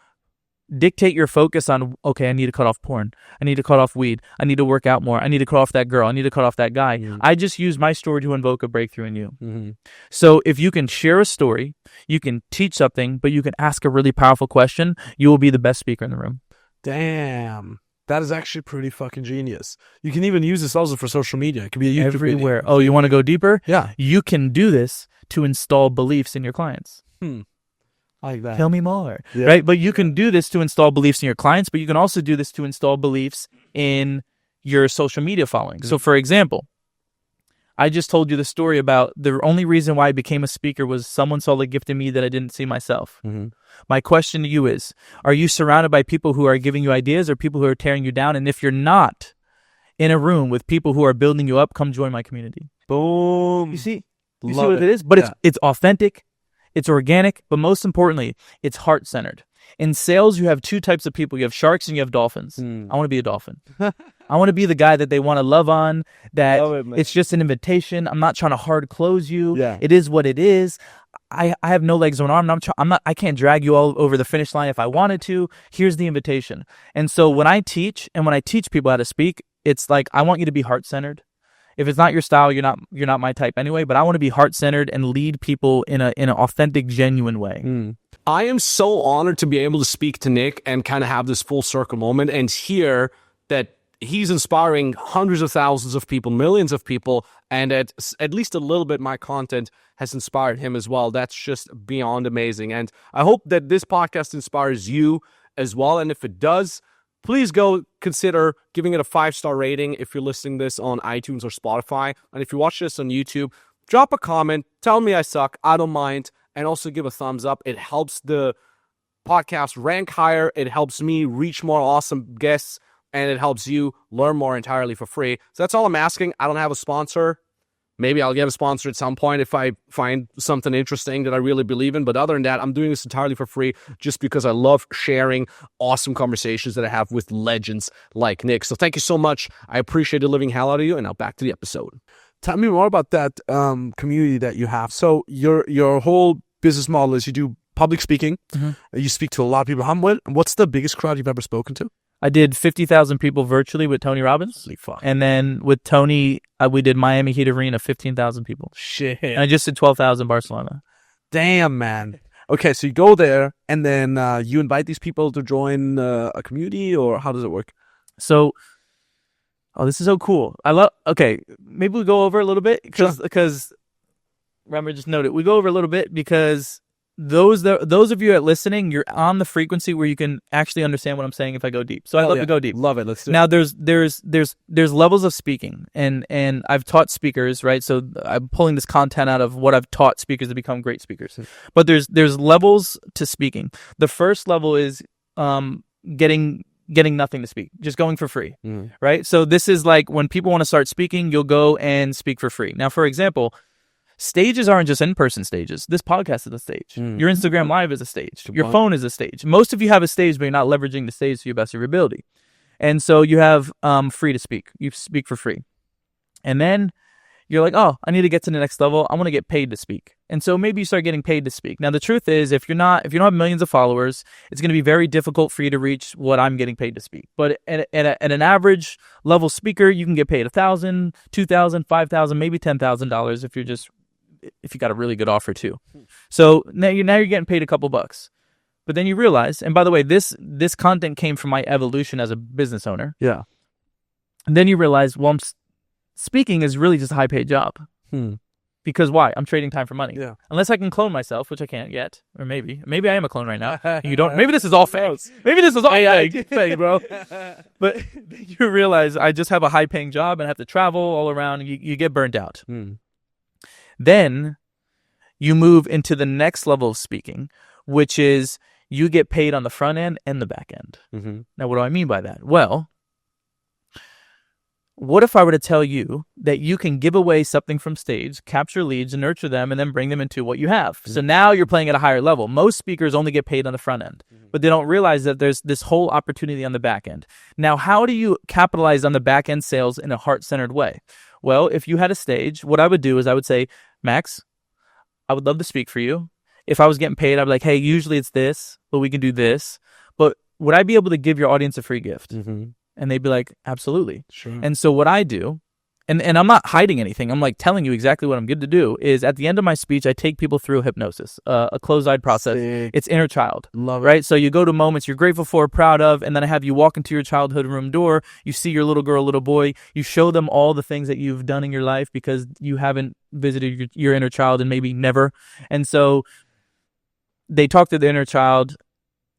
dictate your focus on, okay, I need to cut off porn. I need to cut off weed. I need to work out more. I need to cut off that girl. I need to cut off that guy. I just use my story to invoke a breakthrough in you. So if you can share a story, you can teach something, but you can ask a really powerful question, you will be the best speaker in the room. Damn. That is actually pretty fucking genius. You can even use this also for social media. It can be a YouTube everywhere. Video. Oh, you want to go deeper? Yeah. You can do this to install beliefs in your clients. I like that. Tell me more. Yeah. Right? But you can do this to install beliefs in your clients, but you can also do this to install beliefs in your social media following. So for example, I just told you the story about the only reason why I became a speaker was someone saw the gift in me that I didn't see myself. My question to you is, are you surrounded by people who are giving you ideas or people who are tearing you down? And if you're not in a room with people who are building you up, come join my community. Boom. You see what it is? But it's authentic, it's organic, but most importantly, it's heart-centered. In sales, you have two types of people. You have sharks and you have dolphins. I want to be a dolphin. I want to be the guy that they want to love on, that it's just an invitation. I'm not trying to hard close you. Yeah. It is what it is. I have no legs or an arm. I can't drag you all over the finish line if I wanted to. Here's the invitation. And so when I teach people how to speak, it's like, I want you to be heart-centered. If it's not your style, you're not my type anyway, but I want to be heart-centered and lead people in an authentic, genuine way. I am so honored to be able to speak to Nick and kind of have this full circle moment and hear that he's inspiring hundreds of thousands of people, millions of people, and at least a little bit my content has inspired him as well. That's just beyond amazing. And I hope that this podcast inspires you as well. And if it does, please go consider giving it a 5-star rating if you're listening this on iTunes or Spotify. And if you watch this on YouTube, drop a comment, tell me I suck, I don't mind, and also give a thumbs up. It helps the podcast rank higher, it helps me reach more awesome guests, and it helps you learn more entirely for free. So that's all I'm asking. I don't have a sponsor. Maybe I'll get a sponsor at some point if I find something interesting that I really believe in. But other than that, I'm doing this entirely for free just because I love sharing awesome conversations that I have with legends like Nick. So thank you so much. I appreciate the living hell out of you. And now back to the episode. Tell me more about that community that you have. So your whole business model is you do public speaking. You speak to a lot of people. What's the biggest crowd you've ever spoken to? I did 50,000 people virtually with Tony Robbins. And then with Tony, we did Miami Heat Arena, 15,000 people. Shit. And I just did 12,000 Barcelona. Damn, man. Okay, so you go there, and then you invite these people to join a community, or how does it work? So, this is so cool. Okay, maybe we go over a little bit, because remember, just note it. We go over a little bit because those of you that listening, you're on the frequency where you can actually understand what I'm saying if I go deep. So I love to go deep. Love it. Let's do it. Now there's levels of speaking, and I've taught speakers, right? So I'm pulling this content out of what I've taught speakers to become great speakers. But there's levels to speaking. The first level is getting nothing to speak, just going for free, right? So this is like when people want to start speaking, you'll go and speak for free. Now, for example, stages aren't just in-person stages. This podcast is a stage. Your Instagram Live is a stage. Your phone is a stage. Most of you have a stage, but you're not leveraging the stage to your best of your ability. And so you have free to speak. You speak for free. And then you're like, oh, I need to get to the next level. I want to get paid to speak. And so maybe you start getting paid to speak. Now, the truth is, if you don't have millions of followers, it's going to be very difficult for you to reach what I'm getting paid to speak. But at an average level speaker, you can get paid $1,000, $2,000, $5,000, maybe $10,000 if you got a really good offer too. So now you're getting paid a couple bucks. But then you realize, and by the way, this content came from my evolution as a business owner. Yeah. And then you realize, well, speaking is really just a high-paid job. Because why? I'm trading time for money. Yeah. Unless I can clone myself, which I can't yet, or maybe I am a clone right now. You don't. Maybe this is all fake. Maybe this is all fake, bro. But you realize I just have a high-paying job and I have to travel all around. And you get burned out. Then you move into the next level of speaking, which is you get paid on the front end and the back end. Now, what do I mean by that? Well, what if I were to tell you that you can give away something from stage, capture leads, nurture them, and then bring them into what you have? So now you're playing at a higher level. Most speakers only get paid on the front end, but they don't realize that there's this whole opportunity on the back end. Now, how do you capitalize on the back end sales in a heart-centered way? Well, if you had a stage, what I would do is I would say, Max, I would love to speak for you. If I was getting paid, I'd be like, hey, usually it's this, but we can do this. But would I be able to give your audience a free gift? And they'd be like, absolutely. Sure. And so what I do, and I'm not hiding anything, I'm like telling you exactly what I'm good to do, is at the end of my speech, I take people through hypnosis, a closed-eyed process. Sick. It's inner child. Love it. Right? So you go to moments you're grateful for, proud of, and then I have you walk into your childhood room door, you see your little girl, little boy, you show them all the things that you've done in your life because you haven't visited your inner child and maybe never. And so they talk to the inner child,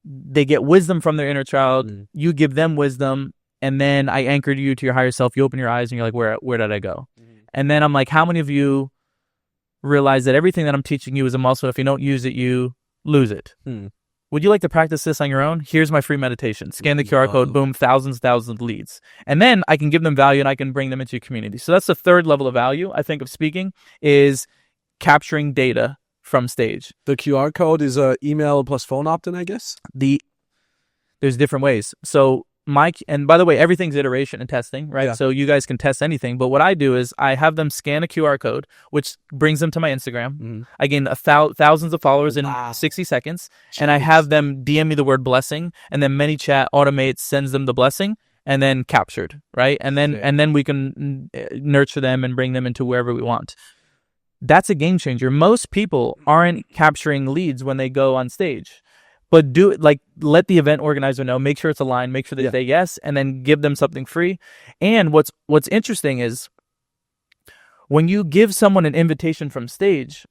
they get wisdom from their inner child, you give them wisdom, and then I anchored you to your higher self. You open your eyes and you're like, where did I go? And then I'm like, how many of you realize that everything that I'm teaching you is a muscle? If you don't use it, you lose it. Would you like to practice this on your own? Here's my free meditation. Scan the QR code, boom, thousands of leads. And then I can give them value and I can bring them into your community. So that's the third level of value, I think, of speaking, is capturing data from stage. The QR code is email plus phone opt-in, I guess? There's different ways. So and by the way, everything's iteration and testing, right? Yeah. So you guys can test anything. But what I do is I have them scan a QR code, which brings them to my Instagram. I gain thousands of followers in 60 seconds. Jeez. And I have them DM me the word blessing, and then ManyChat automates, sends them the blessing, and then captured, right? And then we can nurture them and bring them into wherever we want. That's a game changer. Most people aren't capturing leads when they go on stage. But do it, like, let the event organizer know, make sure it's aligned, make sure they say yes, and then give them something free. And what's interesting is when you give someone an invitation from stage,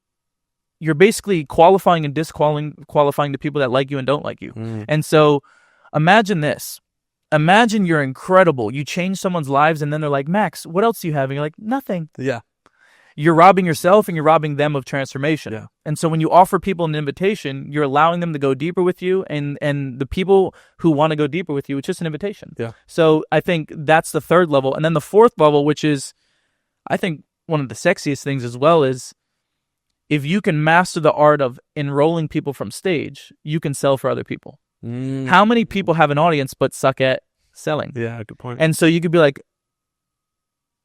you're basically qualifying and disqualifying the people that like you and don't like you. And so imagine this. Imagine you're incredible. You change someone's lives, and then they're like, Max, what else do you have? And you're like, nothing. Yeah. You're robbing yourself and you're robbing them of transformation. Yeah. And so when you offer people an invitation, you're allowing them to go deeper with you, and the people who want to go deeper with you, it's just an invitation. Yeah. So I think that's the third level. And then the fourth level, which is, I think, one of the sexiest things as well, is if you can master the art of enrolling people from stage, you can sell for other people. How many people have an audience but suck at selling? Yeah, good point. And so you could be like,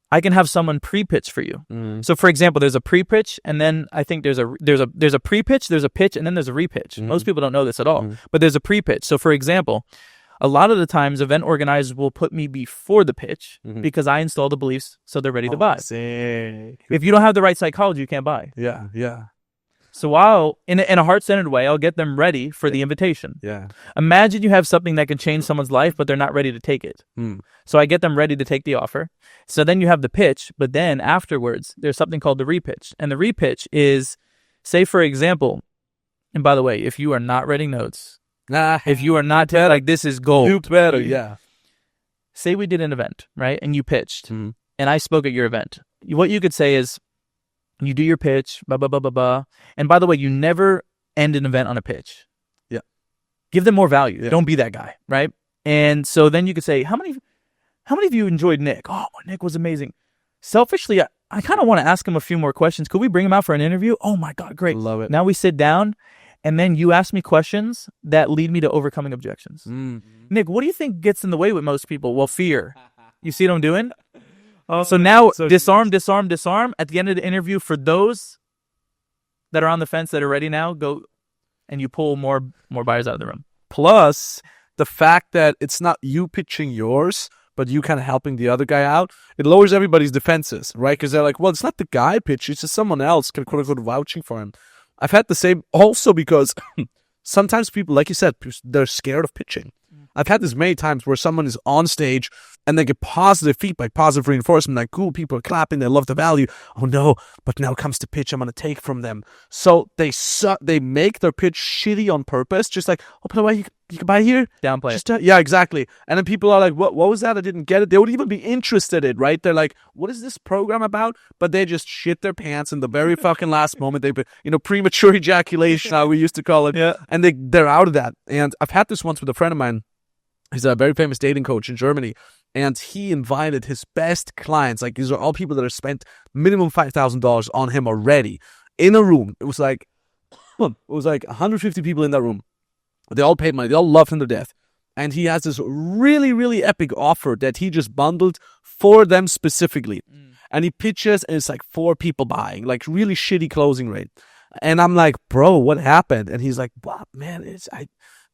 I can have someone pre-pitch for you. So, for example, there's a pre-pitch, and then I think there's a pre-pitch, there's a pitch, and then there's a re-pitch. Most people don't know this at all, but there's a pre-pitch. So, for example, a lot of the times event organizers will put me before the pitch because I install the beliefs so they're ready to buy. Sick. If you don't have the right psychology, you can't buy. Yeah, yeah. So while in a heart-centered way, I'll get them ready for the invitation. Yeah. Imagine you have something that can change someone's life, but they're not ready to take it. So I get them ready to take the offer. So then you have the pitch, but then afterwards, there's something called the repitch. And the repitch is, say, for example, and by the way, if you are not writing notes, if you are not like, this is gold. You better, yeah. Say we did an event, right? And you pitched, and I spoke at your event. What you could say is, you do your pitch, blah, blah, blah, blah, blah. And by the way, you never end an event on a pitch. Yeah. Give them more value. Yeah. Don't be that guy, right? And so then you could say, how many of you enjoyed Nick? Oh, Nick was amazing. Selfishly, I kind of want to ask him a few more questions. Could we bring him out for an interview? Oh my God, great. Love it. Now we sit down, and then you ask me questions that lead me to overcoming objections. Nick, what do you think gets in the way with most people? Well, fear. You see what I'm doing? So now, disarm. At the end of the interview, for those that are on the fence that are ready now, go and you pull more buyers out of the room. Plus, the fact that it's not you pitching yours, but you kind of helping the other guy out, it lowers everybody's defenses, right? Because they're like, well, it's not the guy pitching, it's just someone else, quote unquote, vouching for him. I've had the same also because sometimes people, like you said, they're scared of pitching. I've had this many times where someone is on stage and they get positive feedback, positive reinforcement, like, cool, people are clapping, they love the value. Oh no, but now comes the pitch I'm going to take from them. So they make their pitch shitty on purpose, just like, oh, by the way, you can buy it here? Downplay it. Yeah, exactly. And then people are like, what was that? I didn't get it. They would even be interested in it, right? They're like, what is this program about? But they just shit their pants in the very fucking last moment. They, premature ejaculation, how we used to call it. Yeah. And they're out of that. And I've had this once with a friend of mine. He's a very famous dating coach in Germany, and he invited his best clients. Like, these are all people that have spent minimum $5,000 on him already in a room. It was like 150 people in that room. They all paid money. They all loved him to death. And he has this really, really epic offer that he just bundled for them specifically. And he pitches, and it's like 4 people buying, like really shitty closing rate. And I'm like, bro, what happened? And he's like, wow, man,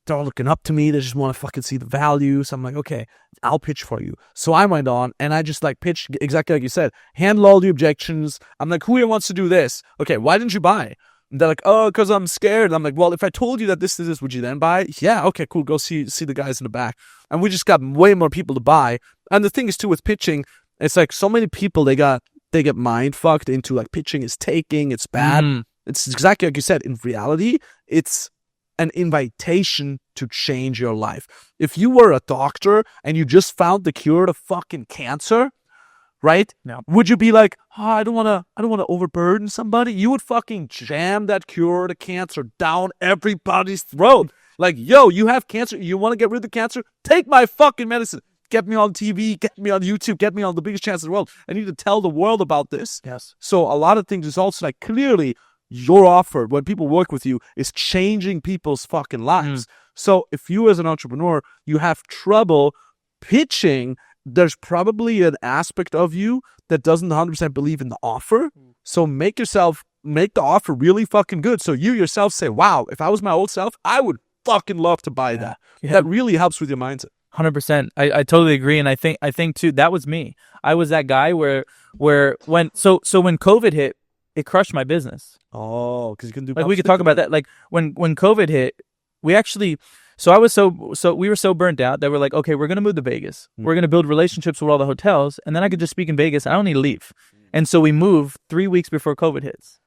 they're all looking up to me. They just want to fucking see the value. So I'm like, okay, I'll pitch for you. So I went on and I just like pitched exactly like you said, handle all the objections. I'm like, who here wants to do this? Okay, why didn't you buy? And they're like, oh, because I'm scared. And I'm like, well, if I told you that this is this, would you then buy? Yeah, okay, cool. Go see the guys in the back. And we just got way more people to buy. And the thing is too with pitching, it's like so many people they get mind fucked into like pitching is taking, it's bad. It's exactly like you said. In reality, it's an invitation to change your life. If you were a doctor and you just found the cure to fucking cancer, right? No. Would you be like, oh, I don't want to overburden somebody? You would fucking jam that cure to cancer down everybody's throat. Like, yo, you have cancer. You want to get rid of the cancer? Take my fucking medicine. Get me on TV, get me on YouTube, get me on the biggest chance in the world. I need to tell the world about this. Yes. So a lot of things is also like clearly your offer, when people work with you, is changing people's fucking lives. So if you as an entrepreneur, you have trouble pitching, there's probably an aspect of you that doesn't 100% believe in the offer. So make the offer really fucking good. So you yourself say, wow, if I was my old self, I would fucking love to buy that. Yeah. That really helps with your mindset. 100%. I totally agree. And I think too, that was me. I was that guy where when COVID hit, it crushed my business. Oh, because you couldn't do like we could talk about that. Like when COVID hit, we actually. So we were so burnt out that we're like, okay, we're gonna move to Vegas. We're gonna build relationships with all the hotels, and then I could just speak in Vegas. I don't need to leave. And so we move 3 weeks before COVID hits.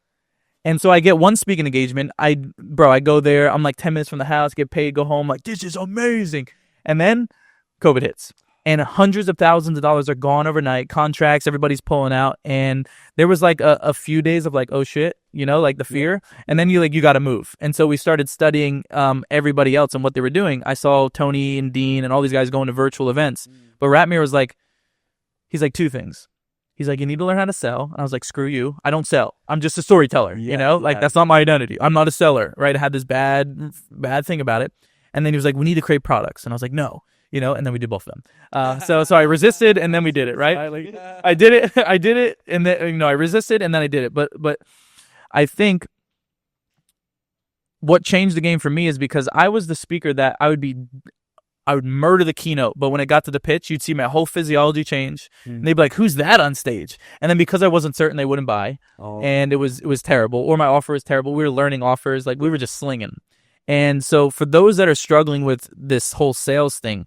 And so I get one speaking engagement. I go there. I'm like 10 minutes from the house, get paid, go home. Like, this is amazing. And then COVID hits. And hundreds of thousands of dollars are gone overnight. Contracts, everybody's pulling out. And there was like a few days of like, oh shit, like the fear. And then you got to move. And so we started studying everybody else and what they were doing. I saw Tony and Dean and all these guys going to virtual events. But Ratmir was like, he's like 2 things. He's like, you need to learn how to sell. And I was like, screw you. I don't sell. I'm just a storyteller, that's not my identity. I'm not a seller, right? I had this bad thing about it. And then he was like, we need to create products. And I was like, no. And then we did both of them. So I resisted, and then we did it, right? I did it, and then I resisted, and then I did it. But I think what changed the game for me is because I was the speaker that I would murder the keynote, but when it got to the pitch, you'd see my whole physiology change, and they'd be like, "Who's that on stage?" And then because I wasn't certain, they wouldn't buy, and it was terrible, or my offer was terrible. We were learning offers, like we were just slinging. And so for those that are struggling with this whole sales thing,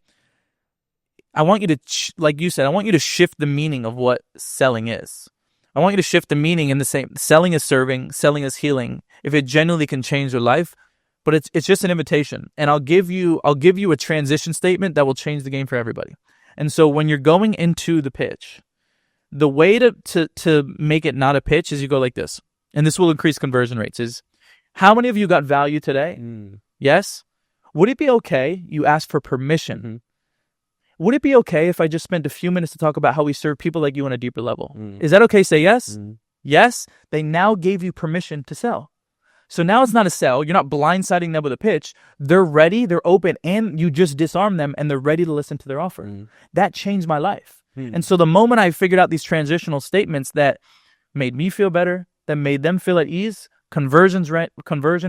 I want you to, like you said, I want you to shift the meaning of what selling is. I want you to shift the meaning in the same, selling is serving, selling is healing. If it genuinely can change your life, but it's just an invitation. And I'll give you a transition statement that will change the game for everybody. And so when you're going into the pitch, the way to make it not a pitch is you go like this, and this will increase conversion rates, is how many of you got value today? Yes? Would it be okay you ask for permission? Would it be okay if I just spent a few minutes to talk about how we serve people like you on a deeper level? Is that okay? Say yes. Yes. They now gave you permission to sell. So now it's not a sell. You're not blindsiding them with a pitch. They're ready. They're open. And you just disarm them and they're ready to listen to their offer. That changed my life. And so the moment I figured out these transitional statements that made me feel better, that made them feel at ease, conversion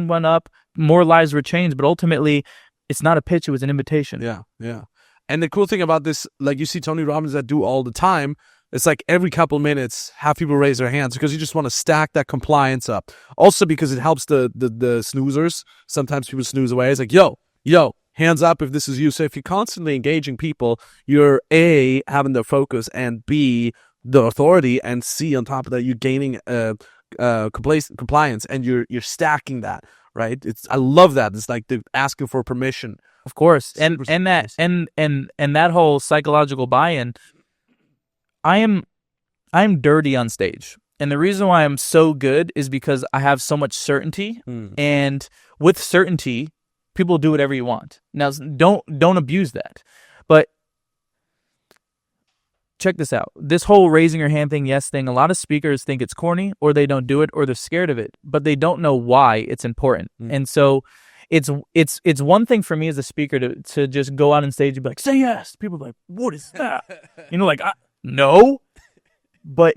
went up, more lives were changed. But ultimately, it's not a pitch. It was an invitation. Yeah. And the cool thing about this, like you see Tony Robbins that do all the time, It's like every couple minutes, have people raise their hands because you just want to stack that compliance up. Also because it helps the snoozers. Sometimes people snooze away. It's like, yo, hands up if this is you. So if you're constantly engaging people, you're A, having their focus, and B, the authority, and C, on top of that, you're gaining compliance, and you're stacking that, right? I love that. It's like they're asking for permission. Of course. And that whole psychological buy-in, I'm dirty on stage. And the reason why I'm so good is because I have so much certainty. And with certainty, people do whatever you want. Now, don't abuse that. But check this out. This whole raising your hand thing, yes thing, a lot of speakers think it's corny, or they don't do it, or they're scared of it, but they don't know why it's important. And so it's one thing for me as a speaker to just go out on stage and be like, say yes. People are like, what is that? Like, no. But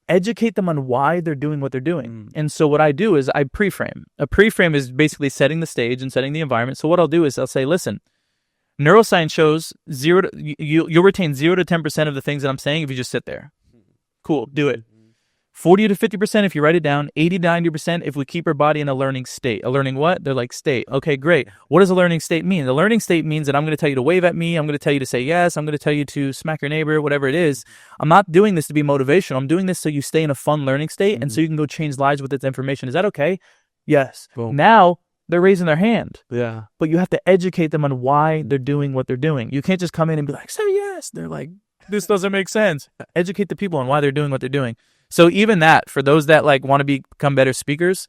educate them on why they're doing what they're doing. And so what I do is I pre-frame. A pre-frame is basically setting the stage and setting the environment. So what I'll do is I'll say, listen, neuroscience shows you'll retain 0 to 10% of the things that I'm saying if you just sit there. Cool, do it. 40 to 50% if you write it down. 80 to 90% if we keep our body in a learning state. A learning what? They're like state. Okay, great. What does a learning state mean? The learning state means that I'm going to tell you to wave at me. I'm going to tell you to say yes. I'm going to tell you to smack your neighbor, whatever it is. I'm not doing this to be motivational. I'm doing this so you stay in a fun learning state and so you can go change lives with this information. Is that okay? Yes. Boom. Now they're raising their hand. Yeah. But you have to educate them on why they're doing what they're doing. You can't just come in and be like, say yes. They're like, this doesn't make sense. Educate the people on why they're doing what they're doing. So even that, for those that like want to become better speakers,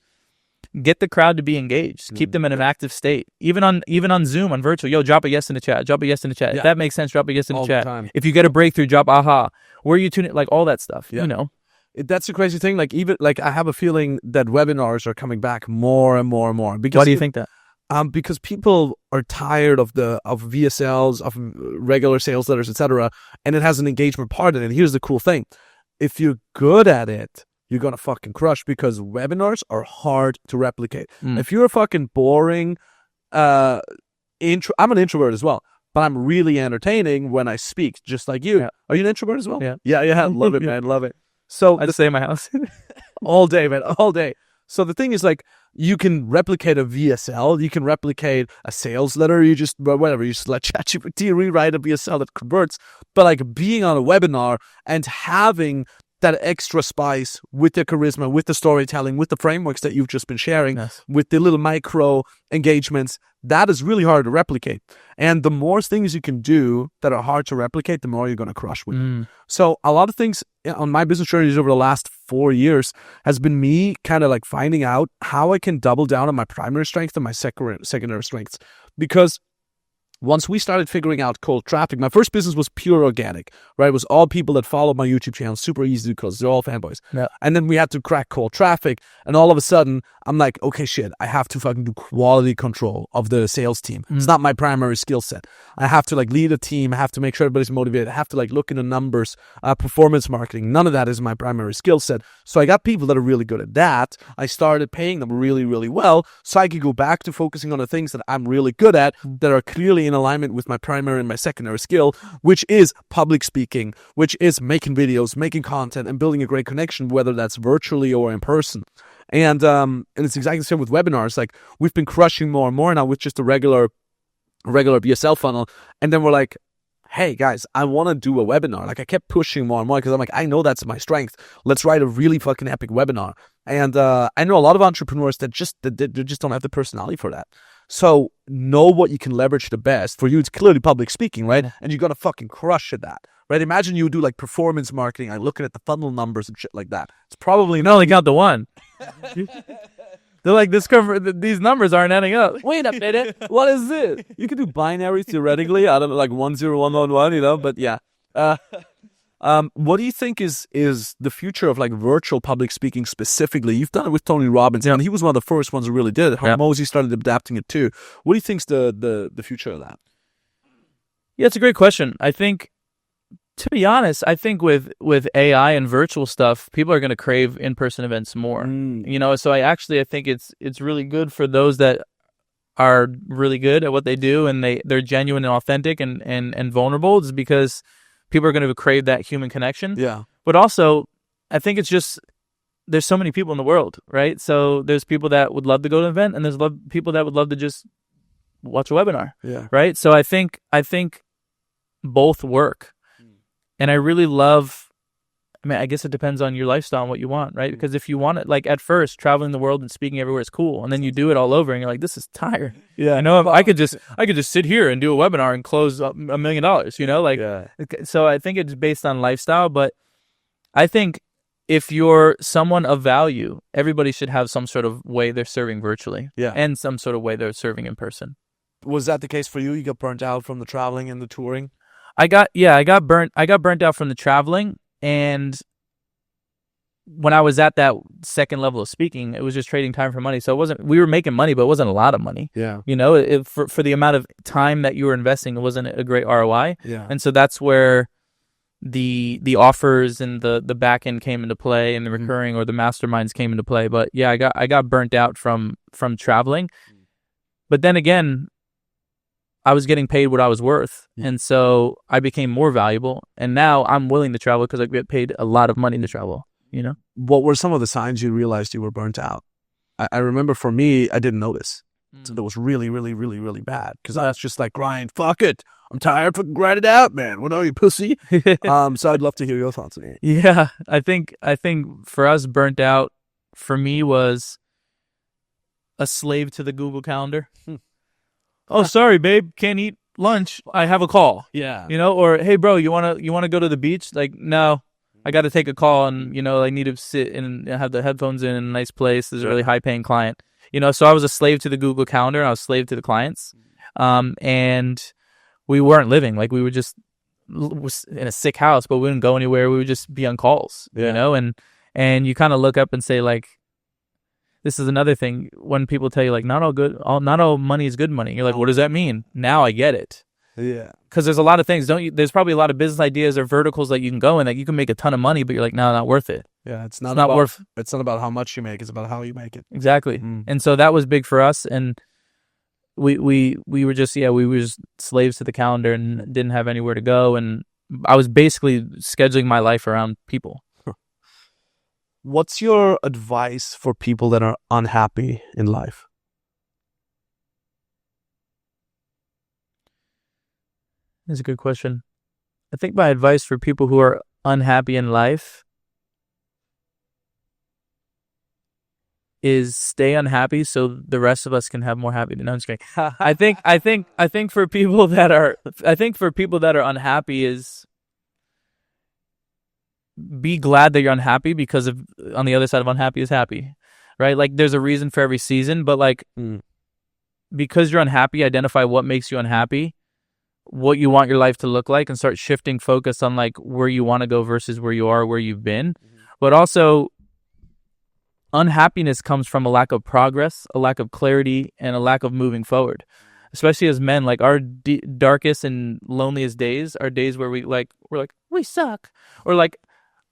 get the crowd to be engaged. Keep them in an active state. Even on Zoom, on virtual, yo, drop a yes in the chat. Drop a yes in the chat. Yeah. If that makes sense, drop a yes in the chat. If you get a breakthrough, drop aha. Where are you tuning? Like all that stuff, That's the crazy thing. Like even like I have a feeling that webinars are coming back more and more and more. Because why do you think that? Because people are tired of VSLs, of regular sales letters, etc., and it has an engagement part in it. Here's the cool thing: if you're good at it, you're gonna fucking crush, because webinars are hard to replicate. If you're a fucking boring I'm an introvert as well, but I'm really entertaining when I speak, just like you. Yeah. Are you an introvert as well? Yeah. Love it, man. Love it. So I just stay in my house all day, man, all day. So the thing is, like, you can replicate a VSL, you can replicate a sales letter, you just let ChatGPT rewrite a VSL that converts. But like being on a webinar and having that extra spice with the charisma, with the storytelling, with the frameworks that you've just been sharing, with the little micro engagements, that is really hard to replicate. And the more things you can do that are hard to replicate, the more you're going to crush with. So a lot of things on my business journeys over the last 4 years has been me kind of like finding out how I can double down on my primary strength and my secondary strengths. Because once we started figuring out cold traffic, my first business was pure organic, right? It was all people that followed my YouTube channel, super easy because they're all fanboys. Yeah. And then we had to crack cold traffic. And all of a sudden, I'm like, okay, shit, I have to fucking do quality control of the sales team. It's not my primary skill set. I have to like lead a team. I have to make sure everybody's motivated. I have to like look into numbers, performance marketing. None of that is my primary skill set. So I got people that are really good at that. I started paying them really, really well, so I could go back to focusing on the things that I'm really good at, that are clearly in alignment with my primary and my secondary skill, which is public speaking, which is making videos, making content, and building a great connection, whether that's virtually or in person. And it's exactly the same with webinars. Like, we've been crushing more and more now with just a regular BSL funnel. And then we're like, hey guys, I want to do a webinar. Like, I kept pushing more and more because I'm like, I know that's my strength. Let's write a really fucking epic webinar. And I know a lot of entrepreneurs that just don't have the personality for that. So know what you can leverage the best. For you, it's clearly public speaking, right? And you're going to fucking crush at that, right? Imagine you do like performance marketing, like looking at the funnel numbers and shit like that. It's probably not only count the one. They're like, these numbers aren't adding up. Wait a minute. What is this? You can do binaries theoretically. I don't know, like 1 0 1 1 1, you know, but yeah. What do you think is the future of like virtual public speaking specifically? You've done it with Tony Robbins, and he was one of the first ones who really did it. Hormozy started adapting it too. What do you think's the future of that? Yeah, it's a great question. I think, to be honest, I think with AI and virtual stuff, people are going to crave in-person events more. You know, so I think it's really good for those that are really good at what they do and they're genuine and authentic and vulnerable, is because people are going to crave that human connection. Yeah. But also, I think it's just, there's so many people in the world, right? So there's people that would love to go to an event, and there's people that would love to just watch a webinar, right? So I think both work. And I really love, I guess it depends on your lifestyle and what you want, right? Because if you want it, like at first, traveling the world and speaking everywhere is cool. And then you do it all over and you're like, this is tired. Yeah. I know I could just sit here and do a webinar and close $1 million, you know? Like, so I think it's based on lifestyle. But I think if you're someone of value, everybody should have some sort of way they're serving virtually and some sort of way they're serving in person. Was that the case for you? You got burnt out from the traveling and the touring? I got burnt out from the traveling. And when I was at that second level of speaking, it was just trading time for money. So we were making money, but it wasn't a lot of money. Yeah. You know, for the amount of time that you were investing, it wasn't a great ROI. Yeah. And so that's where the offers and the back end came into play, and the recurring or the masterminds came into play. But yeah, I got burnt out from traveling. But then again, I was getting paid what I was worth. And so I became more valuable. And now I'm willing to travel because I get paid a lot of money to travel, you know? What were some of the signs you realized you were burnt out? I remember for me, I didn't notice. So that was really, really, really, really bad. Because I was just like, grind, fuck it. I'm tired, fucking grind it out, man. What are you, pussy? So I'd love to hear your thoughts on it. Yeah, I think for us, burnt out, for me, was a slave to the Google Calendar. Oh, sorry, babe, can't eat lunch. I have a call. Yeah. You know, or hey, bro, you wanna go to the beach? Like, no, I got to take a call, and you know, I need to sit and have the headphones in a nice place. There's a really high paying client. You know, so I was a slave to the Google Calendar, and I was a slave to the clients. And we weren't living, like we were just in a sick house, but we wouldn't go anywhere. We would just be on calls. You know, and you kind of look up and say, like, this is another thing when people tell you, like, not all money is good money. You're like, what does that mean? Now I get it. Yeah. Because there's a lot of things, there's probably a lot of business ideas or verticals that you can go in that you can make a ton of money, but you're like, no, not worth it. Yeah, it's not about how much you make, it's about how you make it. Exactly. And so that was big for us, and we were just slaves to the calendar and didn't have anywhere to go, and I was basically scheduling my life around people. What's your advice for people that are unhappy in life? That's a good question. I think my advice for people who are unhappy in life is stay unhappy so the rest of us can have more happiness. No, I'm just kidding. I think for people that are unhappy is be glad that you're unhappy, because on the other side of unhappy is happy, right? Like, there's a reason for every season, but like, because you're unhappy, identify what makes you unhappy, what you want your life to look like, and start shifting focus on like where you want to go versus where you are, where you've been. But also, unhappiness comes from a lack of progress, a lack of clarity, and a lack of moving forward. Especially as men, like our darkest and loneliest days are days where we're like, we suck, or like,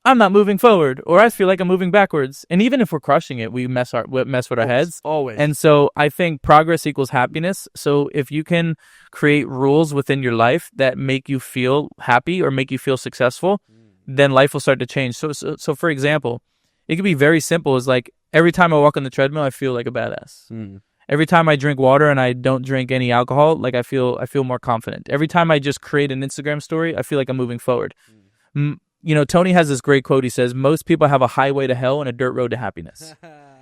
I'm not moving forward, or I feel like I'm moving backwards. And even if we're crushing it, we mess with our heads. Always. And so I think progress equals happiness. So if you can create rules within your life that make you feel happy or make you feel successful, then life will start to change. So for example, it could be very simple. It's like, every time I walk on the treadmill, I feel like a badass. Every time I drink water and I don't drink any alcohol, like I feel more confident. Every time I just create an Instagram story, I feel like I'm moving forward. You know, Tony has this great quote. He says, most people have a highway to hell and a dirt road to happiness.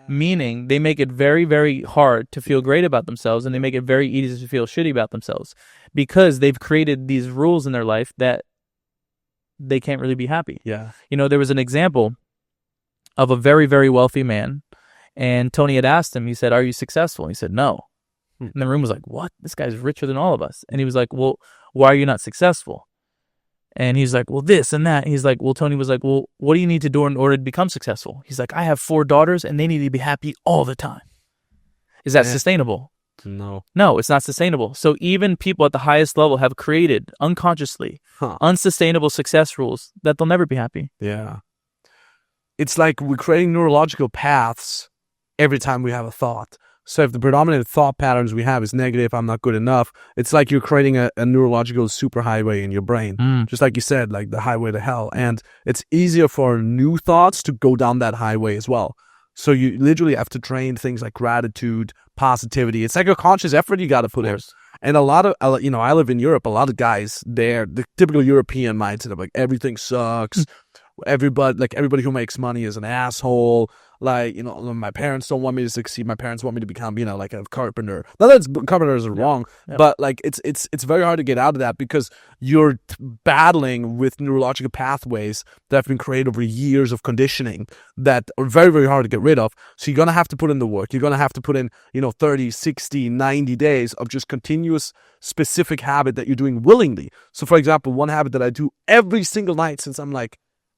Meaning they make it very, very hard to feel great about themselves, and they make it very easy to feel shitty about themselves, because they've created these rules in their life that they can't really be happy. Yeah. You know, there was an example of a very, very wealthy man, and Tony had asked him, he said, are you successful? And he said, no. And the room was like, what? This guy's richer than all of us. And he was like, well, why are you not successful? And he's like, well, this and that. He's like, well, Tony was like, well, what do you need to do in order to become successful? He's like, I have 4 daughters and they need to be happy all the time. Is that sustainable? No. No, it's not sustainable. So even people at the highest level have created unconsciously unsustainable success rules that they'll never be happy. Yeah. It's like we're creating neurological paths every time we have a thought. So if the predominant thought patterns we have is negative, I'm not good enough, it's like you're creating a neurological superhighway in your brain. Just like you said, like the highway to hell. And it's easier for new thoughts to go down that highway as well. So you literally have to train things like gratitude, positivity. It's like a conscious effort you got to put in. And a lot of, I live in Europe, a lot of guys there, the typical European mindset of like everything sucks. Everybody who makes money is an asshole. Like, my parents don't want me to succeed. My parents want me to become, like a carpenter. Not that carpenters are wrong, but like it's very hard to get out of that because you're battling with neurological pathways that have been created over years of conditioning that are very, very hard to get rid of. So you're going to have to put in the work. You're going to have to put in, 30, 60, 90 days of just continuous specific habit that you're doing willingly. So for example, one habit that I do every single night since I'm like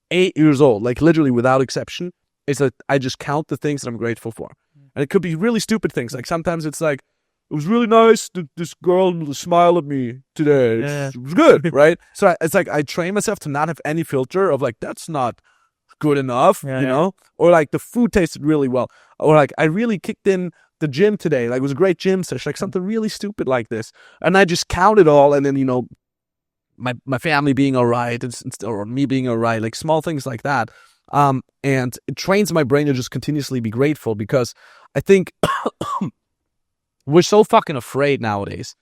8 years old, like literally without exception, is that I just count the things that I'm grateful for. And it could be really stupid things. Like sometimes it's like, it was really nice that this girl smiled at me today. It was good, right? So it's like I train myself to not have any filter of like, that's not good enough, Or like the food tasted really well. Or like I really kicked in the gym today. Like it was a great gym session. Like something really stupid like this. And I just count it all and then, my family being all right or me being all right, like small things like that. And it trains my brain to just continuously be grateful because I think we're so fucking afraid nowadays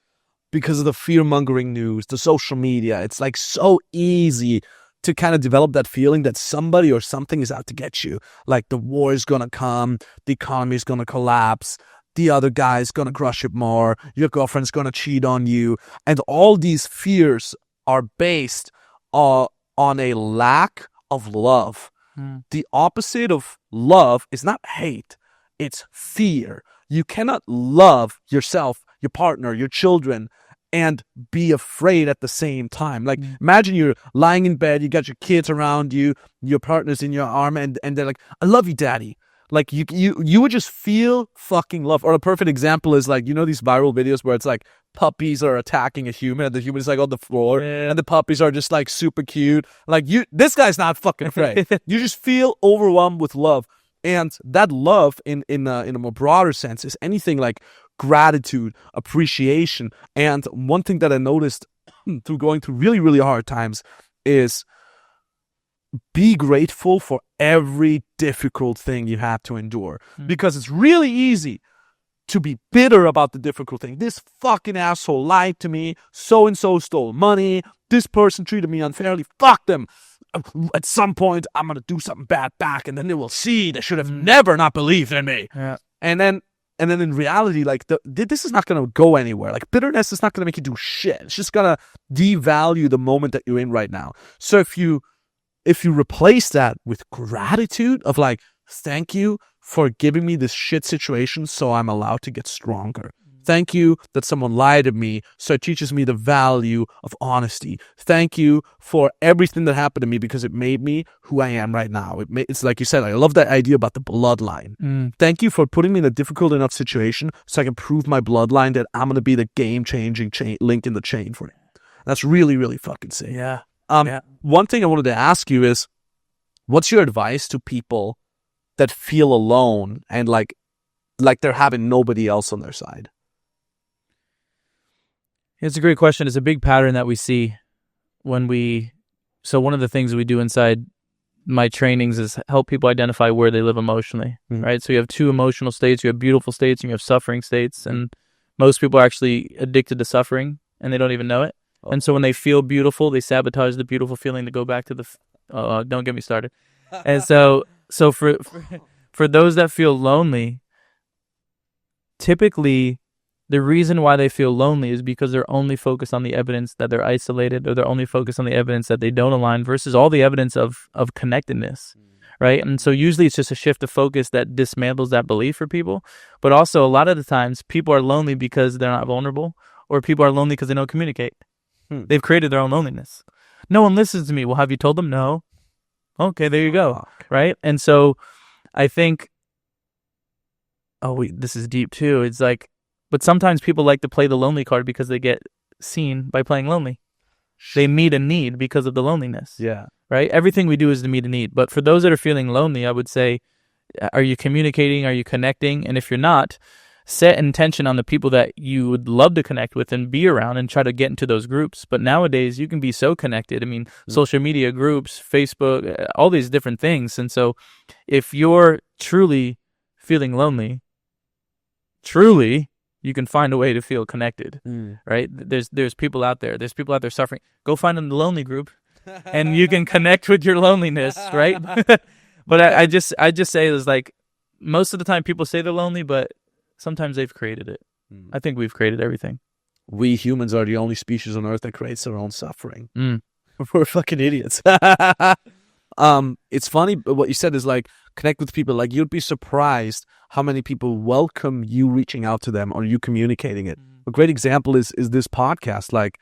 because of the fear-mongering news, the social media. It's like so easy to kind of develop that feeling that somebody or something is out to get you. Like the war is going to come, the economy is going to collapse, the other guy is going to crush it more, your girlfriend's going to cheat on you. And all these fears are based on a lack of love. The opposite of love is not hate, it's fear. You cannot love yourself, your partner, your children, and be afraid at the same time. Like imagine you're lying in bed, you got your kids around you, your partner's in your arm, and they're like, I love you, daddy. Like you would just feel fucking love. Or a perfect example is like, these viral videos where it's like puppies are attacking a human and the human is like on the floor and the puppies are just like super cute. Like this guy's not fucking afraid. You just feel overwhelmed with love. And that love in a more broader sense is anything like gratitude, appreciation. And one thing that I noticed through going through really, really hard times is be grateful for every difficult thing you have to endure. Because it's really easy to be bitter about the difficult thing. This fucking asshole lied to me. So-and-so stole money. This person treated me unfairly. Fuck them. At some point, I'm going to do something bad back, and then they will see they should have never not believed in me. Yeah. And then in reality, like this is not going to go anywhere. Like bitterness is not going to make you do shit. It's just going to devalue the moment that you're in right now. So if you replace that with gratitude of like, thank you for giving me this shit situation so I'm allowed to get stronger. Thank you that someone lied to me so it teaches me the value of honesty. Thank you for everything that happened to me because it made me who I am right now. It's like you said, I love that idea about the bloodline. Thank you for putting me in a difficult enough situation so I can prove my bloodline that I'm going to be the game-changing link in the chain for it. That's really, really fucking sick. Yeah. One thing I wanted to ask you is, what's your advice to people that feel alone and like they're having nobody else on their side? It's a great question. It's a big pattern that we see so one of the things that we do inside my trainings is help people identify where they live emotionally, right? So you have two emotional states. You have beautiful states and you have suffering states. And most people are actually addicted to suffering and they don't even know it. And so when they feel beautiful, they sabotage the beautiful feeling to go back to don't get me started. And so for those that feel lonely, typically the reason why they feel lonely is because they're only focused on the evidence that they're isolated, or they're only focused on the evidence that they don't align versus all the evidence of connectedness, right? And so usually it's just a shift of focus that dismantles that belief for people. But also a lot of the times people are lonely because they're not vulnerable, or people are lonely because they don't communicate. They've created their own loneliness. No one listens to me. Well, have you told them? No. Okay, there you go, right? And so I think, this is deep too. It's like, but sometimes people like to play the lonely card because they get seen by playing lonely. They meet a need because of the loneliness. Yeah. Right? Everything we do is to meet a need. But for those that are feeling lonely, I would say, are you communicating? Are you connecting? And if you're not, set intention on the people that you would love to connect with and be around and try to get into those groups. But nowadays you can be so connected. I mean, social media groups, Facebook, all these different things. And so if you're truly feeling lonely, you can find a way to feel connected, right? There's people out there. There's people out there suffering. Go find them in the lonely group, and you can connect with your loneliness, right? But I just say it's like most of the time people say they're lonely, but sometimes they've created it. I think we've created everything. We humans are the only species on Earth that creates our own suffering. We're fucking idiots. It's funny, but what you said is like connect with people. Like you'd be surprised how many people welcome you reaching out to them or you communicating it. A great example is this podcast. Like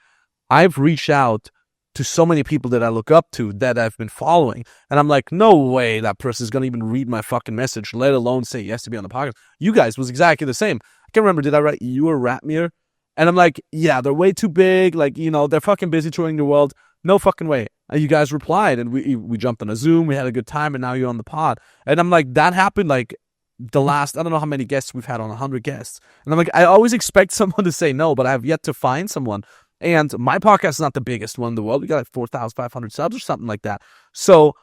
I've reached out to so many people that I look up to that I've been following, and I'm like, no way that person is gonna even read my fucking message, let alone say yes to be on the podcast. You guys was exactly the same. I can't remember, did I write you or Ratmir? And I'm like, yeah, they're way too big. Like, you know, they're fucking busy touring the world. No fucking way. And you guys replied, and we jumped on a Zoom. We had a good time, and now you're on the pod. And I'm like, that happened like the last, I don't know how many guests we've had on, 100 guests. And I'm like, I always expect someone to say no, but I have yet to find someone. And my podcast is not the biggest one in the world. We got like 4,500 subs or something like that. So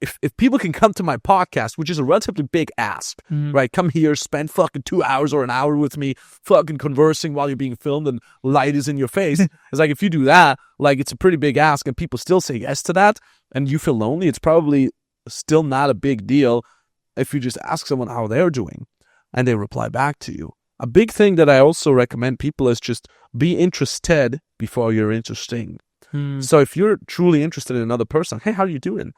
if people can come to my podcast, which is a relatively big ask, right? Come here, spend fucking 2 hours or an hour with me, fucking conversing while you're being filmed and light is in your face. It's like, if you do that, like it's a pretty big ask and people still say yes to that and you feel lonely, it's probably still not a big deal if you just ask someone how they're doing and they reply back to you. A big thing that I also recommend people is just be interested before you're interesting. So if you're truly interested in another person, hey, how are you doing?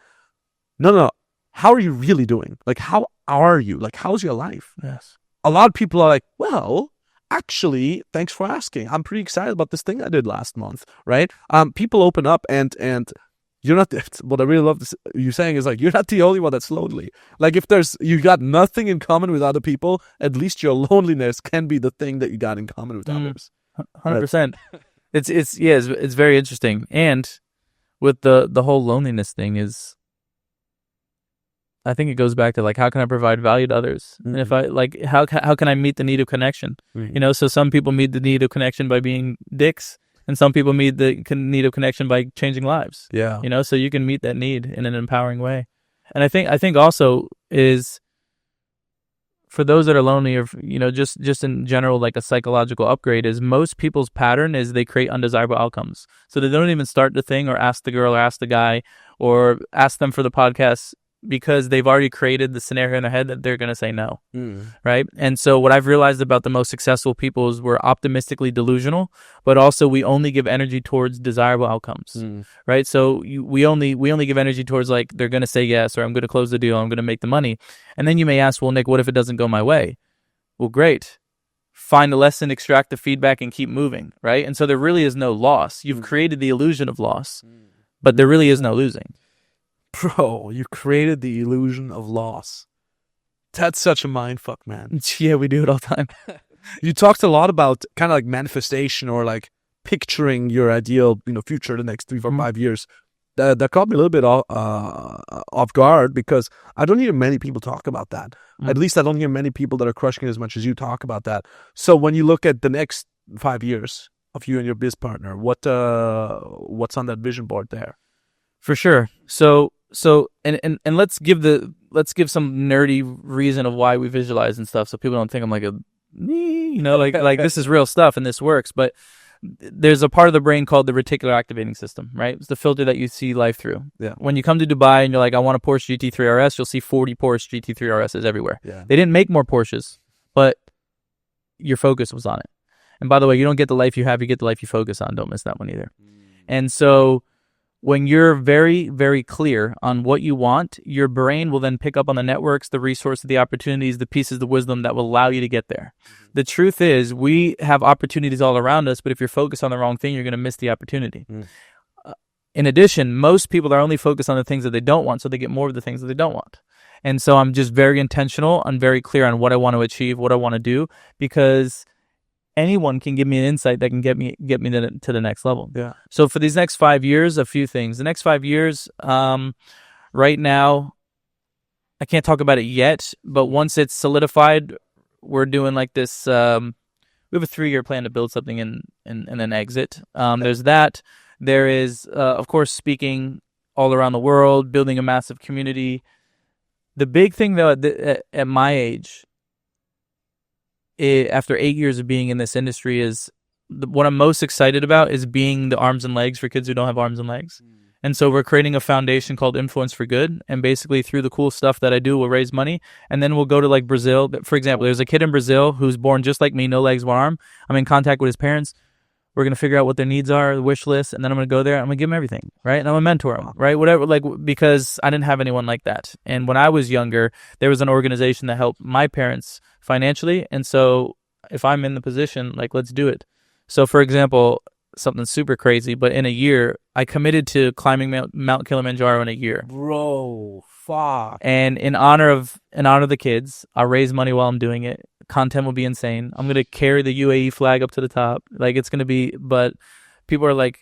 No. How are you really doing? Like, how are you? Like, how's your life? Yes. A lot of people are like, well, actually, thanks for asking. I'm pretty excited about this thing I did last month, right? People open up and you're not, what I really love you saying is like, you're not the only one that's lonely. Like if you got nothing in common with other people, at least your loneliness can be the thing that you got in common with others. 100%. It's very interesting. And with the whole loneliness thing is, I think it goes back to like, how can I provide value to others? And if I like, how can I meet the need of connection? You know, so some people meet the need of connection by being dicks. And some people meet the need of connection by changing lives. Yeah. You know, so you can meet that need in an empowering way. And I think also is for those that are lonely or, you know, just in general, like a psychological upgrade is most people's pattern is they create undesirable outcomes. So they don't even start the thing or ask the girl or ask the guy or ask them for the podcast because they've already created the scenario in their head that they're going to say no, right? And so what I've realized about the most successful people is we're optimistically delusional, but also we only give energy towards desirable outcomes, right? So we only give energy towards like they're going to say yes, or I'm going to close the deal, I'm going to make the money. And then you may ask, well, Nick, what if it doesn't go my way? Well, great. Find a lesson, extract the feedback, and keep moving, right? And so there really is no loss. You've created the illusion of loss, but there really is no losing. Bro, you created the illusion of loss. That's such a mindfuck, man. Yeah, we do it all the time. You talked a lot about kind of like manifestation or like picturing your ideal, you know, future the next 3, 4, 5 years. That caught me a little bit off guard because I don't hear many people talk about that. At least I don't hear many people that are crushing it as much as you talk about that. So when you look at the next 5 years of you and your biz partner, what's on that vision board there? For sure. So let's give some nerdy reason of why we visualize and stuff, so people don't think I'm like like this is real stuff and this works. But there's a part of the brain called the reticular activating system, right? It's the filter that you see life through. Yeah. When you come to Dubai and you're like, I want a Porsche GT3 RS, you'll see 40 Porsche GT3 RSs everywhere. Yeah. They didn't make more Porsches, but your focus was on it. And by the way, you don't get the life you have, you get the life you focus on. Don't miss that one either. And so when you're very, very clear on what you want, your brain will then pick up on the networks, the resources, the opportunities, the pieces, the wisdom that will allow you to get there. The truth is, we have opportunities all around us, but if you're focused on the wrong thing, you're going to miss the opportunity. In addition, most people are only focused on the things that they don't want, so they get more of the things that they don't want. And so I'm just very intentional and very clear on what I want to achieve, what I want to do, because anyone can give me an insight that can get me to the next level. Yeah. So for these next 5 years, a few things. The next 5 years, right now, I can't talk about it yet, but once it's solidified, we're doing like this. We have a 3-year plan to build something and then exit. There's that. There is, of course, speaking all around the world, building a massive community. The big thing, though, at my age, after 8 years of being in this industry, is what I'm most excited about is being the arms and legs for kids who don't have arms and legs. And so we're creating a foundation called Influence for Good. And basically through the cool stuff that I do, we'll raise money. And then we'll go to like Brazil. For example, there's a kid in Brazil who's born just like me, no legs, one arm. I'm in contact with his parents. We're going to figure out what their needs are, the wish list. And then I'm going to go there. I'm going to give them everything, right? And I'm going to mentor them, right? Whatever, like, because I didn't have anyone like that. And when I was younger, there was an organization that helped my parents financially. And so if I'm in the position, like, let's do it. So for example, something super crazy, but in a year, I committed to climbing Mount Kilimanjaro in a year. Bro, fuck. And in honor of the kids, I'll raise money while I'm doing it. Content will be insane. I'm gonna carry the UAE flag up to the top. Like it's gonna be. But people are like,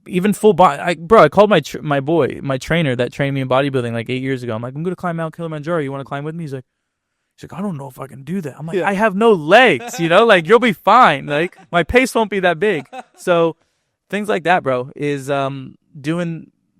even full body. I called my trainer that trained me in bodybuilding like 8 years ago. I'm like, I'm gonna climb Mount Kilimanjaro. You want to climb with me? He's like, I don't know if I can do that. I'm like, I have no legs, like you'll be fine. Like my pace won't be that big. So things like that, bro, is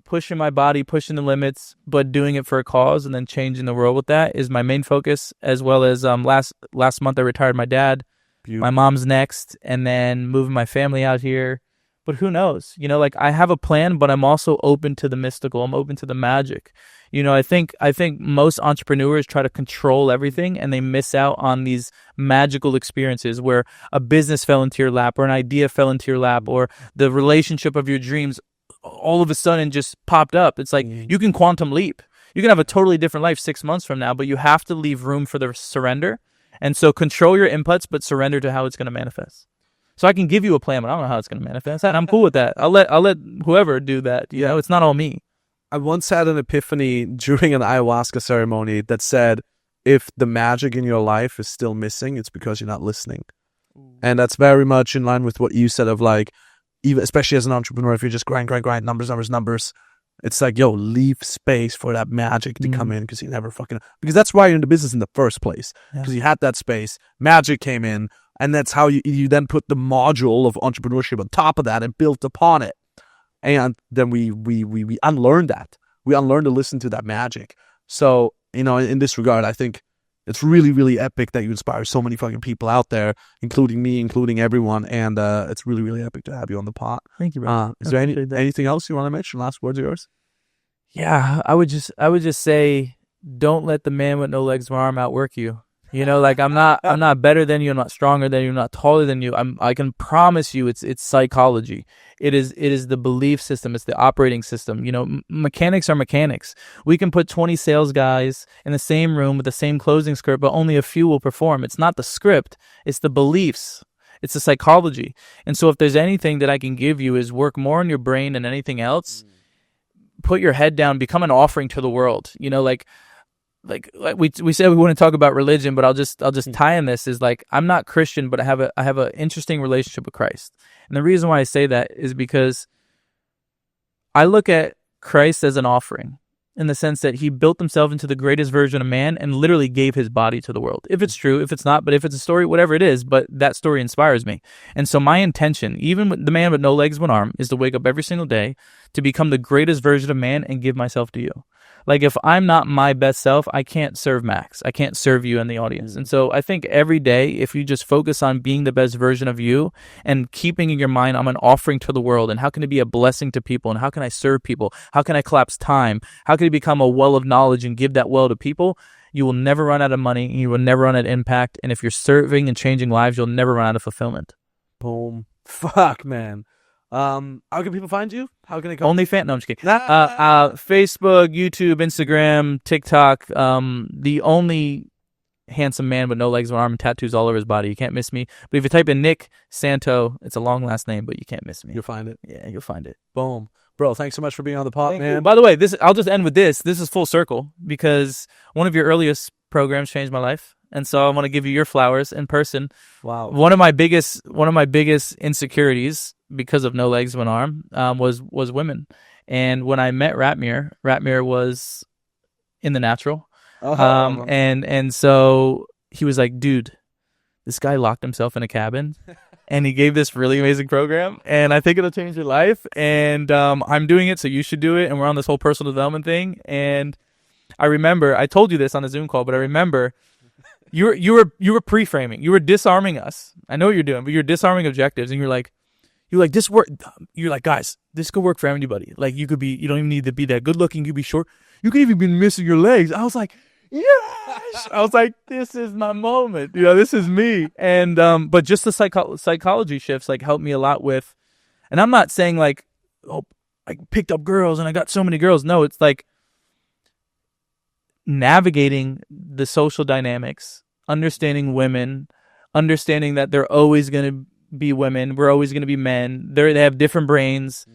pushing my body, pushing the limits, but doing it for a cause and then changing the world with that is my main focus, as well as last month I retired my dad. Beautiful. My mom's next, and then moving my family out here. But who knows? Like I have a plan, but I'm also open to the mystical. I'm open to the magic. I think most entrepreneurs try to control everything and they miss out on these magical experiences where a business fell into your lap or an idea fell into your lap or the relationship of your dreams all of a sudden just popped up. It's like you can quantum leap. You can have a totally different life 6 months from now, but you have to leave room for the surrender. And so control your inputs, but surrender to how it's going to manifest. So I can give you a plan, but I don't know how it's going to manifest. And I'm cool with that. I'll let whoever do that. It's not all me. I once had an epiphany during an ayahuasca ceremony that said, if the magic in your life is still missing, it's because you're not listening. And that's very much in line with what you said of like, even especially as an entrepreneur, if you're just grind, numbers, it's like, leave space for that magic to come in because because that's why you're in the business in the first place. Because you had that space, magic came in, and that's how you then put the module of entrepreneurship on top of that and built upon it. And then we unlearn that. We unlearn to listen to that magic. So, in this regard, I think it's really, really epic that you inspire so many fucking people out there, including me, including everyone. And it's really, really epic to have you on the pod. Thank you, bro. Is there anything else you want to mention? Last words of yours? Yeah, I would just say, don't let the man with no legs or arm outwork you. Like I'm not better than you. I'm not stronger than you. I'm not taller than you. I can promise you, it's psychology. It is the belief system. It's the operating system. Mechanics are mechanics. We can put 20 sales guys in the same room with the same closing script, but only a few will perform. It's not the script. It's the beliefs. It's the psychology. And so if there's anything that I can give you is work more on your brain than anything else. Put your head down. Become an offering to the world. Like we said we wouldn't talk about religion, but I'll just tie in this is like I'm not Christian, but I have an interesting relationship with Christ. And the reason why I say that is because I look at Christ as an offering in the sense that he built himself into the greatest version of man and literally gave his body to the world. If it's true, if it's not, but if it's a story, whatever it is, but that story inspires me. And so my intention, even with the man with no legs, one arm, is to wake up every single day to become the greatest version of man and give myself to you. Like if I'm not my best self, I can't serve Max. I can't serve you and the audience. And so I think every day, if you just focus on being the best version of you and keeping in your mind, I'm an offering to the world and how can it be a blessing to people and how can I serve people? How can I collapse time? How can it become a well of knowledge and give that well to people? You will never run out of money and you will never run out of impact. And if you're serving and changing lives, you'll never run out of fulfillment. Boom. Fuck, man. How can people find you? How can they come? OnlyFans? No, I'm just kidding. Facebook, YouTube, Instagram, TikTok. The only handsome man with no legs or arm and tattoos all over his body. You can't miss me. But if you type in Nick Santo, it's a long last name, but you can't miss me. You'll find it. Yeah, you'll find it. Boom. Bro, thanks so much for being on the pod, man. You. By the way, I'll just end with this. This is full circle because one of your earliest programs changed my life. And so I want to give you your flowers in person. Wow. One of my biggest insecurities because of no legs, one arm, was women. And when I met Ratmir was in the natural. And so he was like, dude, this guy locked himself in a cabin and he gave this really amazing program, and I think it'll change your life, and I'm doing it, so you should do it, and we're on this whole personal development thing. And I remember, I told you this on a Zoom call, but I remember you were pre-framing. You were disarming us. I know what you're doing, but you're disarming objectives, and you're like, this work. You're like, guys, this could work for anybody. Like, you don't even need to be that good looking. You could be short. You could even be missing your legs. I was like, yes. I was like, this is my moment. This is me. And but just the psychology shifts like helped me a lot with. And I'm not saying like, oh, I picked up girls and I got so many girls. No, it's like navigating the social dynamics, understanding women, understanding that they're always going to be women, we're always going to be men. They have different brains.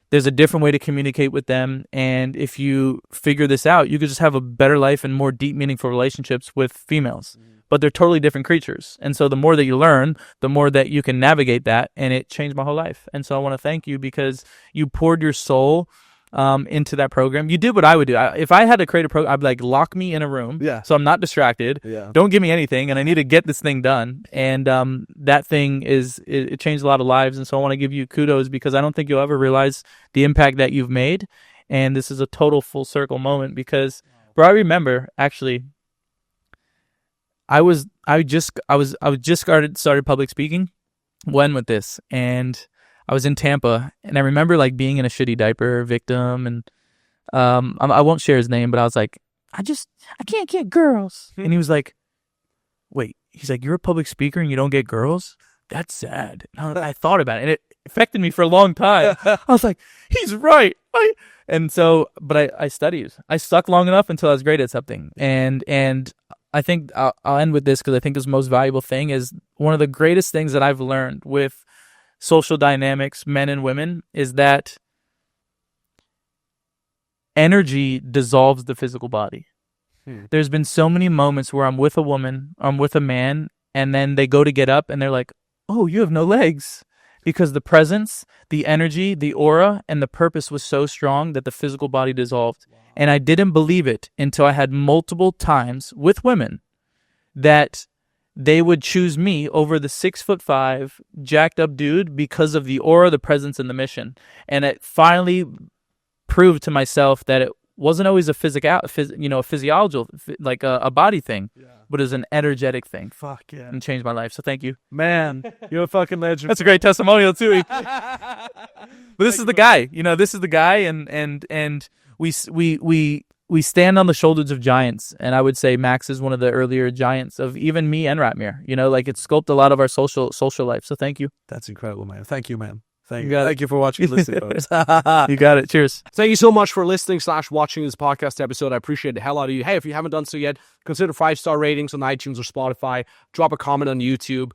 There's a different way to communicate with them, and if you figure this out, you could just have a better life and more deep, meaningful relationships with females. But they're totally different creatures, and so the more that you learn, the more that you can navigate that, and it changed my whole life. And so I want to thank you because you poured your soul into that program. You did what I would do. If I had to create a program, I'd be like, lock me in a room, so I'm not distracted. Don't give me anything, and I need to get this thing done. And that thing it changed a lot of lives. And so I want to give you kudos because I don't think you'll ever realize the impact that you've made. And this is a total full circle moment because, bro, I remember actually, I just started public speaking when with this, and I was in Tampa, and I remember like being in a shitty diaper victim, and I won't share his name, but I was like, I can't get girls. And he was like, wait, he's like, you're a public speaker and you don't get girls? That's sad. And I thought about it, and it affected me for a long time. I was like, he's right. And so, but I studied. I stuck long enough until I was great at something. And I think I'll end with this because I think this most valuable thing is one of the greatest things that I've learned with social dynamics, men and women, is that energy dissolves the physical body. There's been so many moments where I'm with a woman, I'm with a man, and then they go to get up and they're like, oh, you have no legs. Because the presence, the energy, the aura, and the purpose was so strong that the physical body dissolved. Wow. And I didn't believe it until I had multiple times with women that they would choose me over the 6'5" jacked up dude because of the aura, the presence, and the mission. And it finally proved to myself that it wasn't always a physiological, like a body thing, but as an energetic thing. Fuck yeah. And changed my life. So thank you. Man, you're a fucking legend. That's a great testimonial too. But this is the guy, this is the guy, and we stand on the shoulders of giants. And I would say Max is one of the earlier giants of even me and Ratmir, like it sculpted a lot of our social life. So thank you. That's incredible, man. Thank you, man. Thank you for watching and listening, folks. You got it. Cheers. Thank you so much for listening / watching this podcast episode. I appreciate the hell out of you. Hey, if you haven't done so yet, consider 5-star ratings on iTunes or Spotify. Drop a comment on YouTube.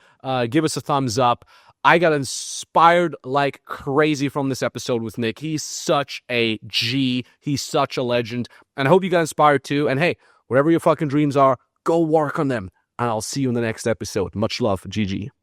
Give us a thumbs up. I got inspired like crazy from this episode with Nick. He's such a G. He's such a legend. And I hope you got inspired too. And hey, whatever your fucking dreams are, go work on them. And I'll see you in the next episode. Much love. GG.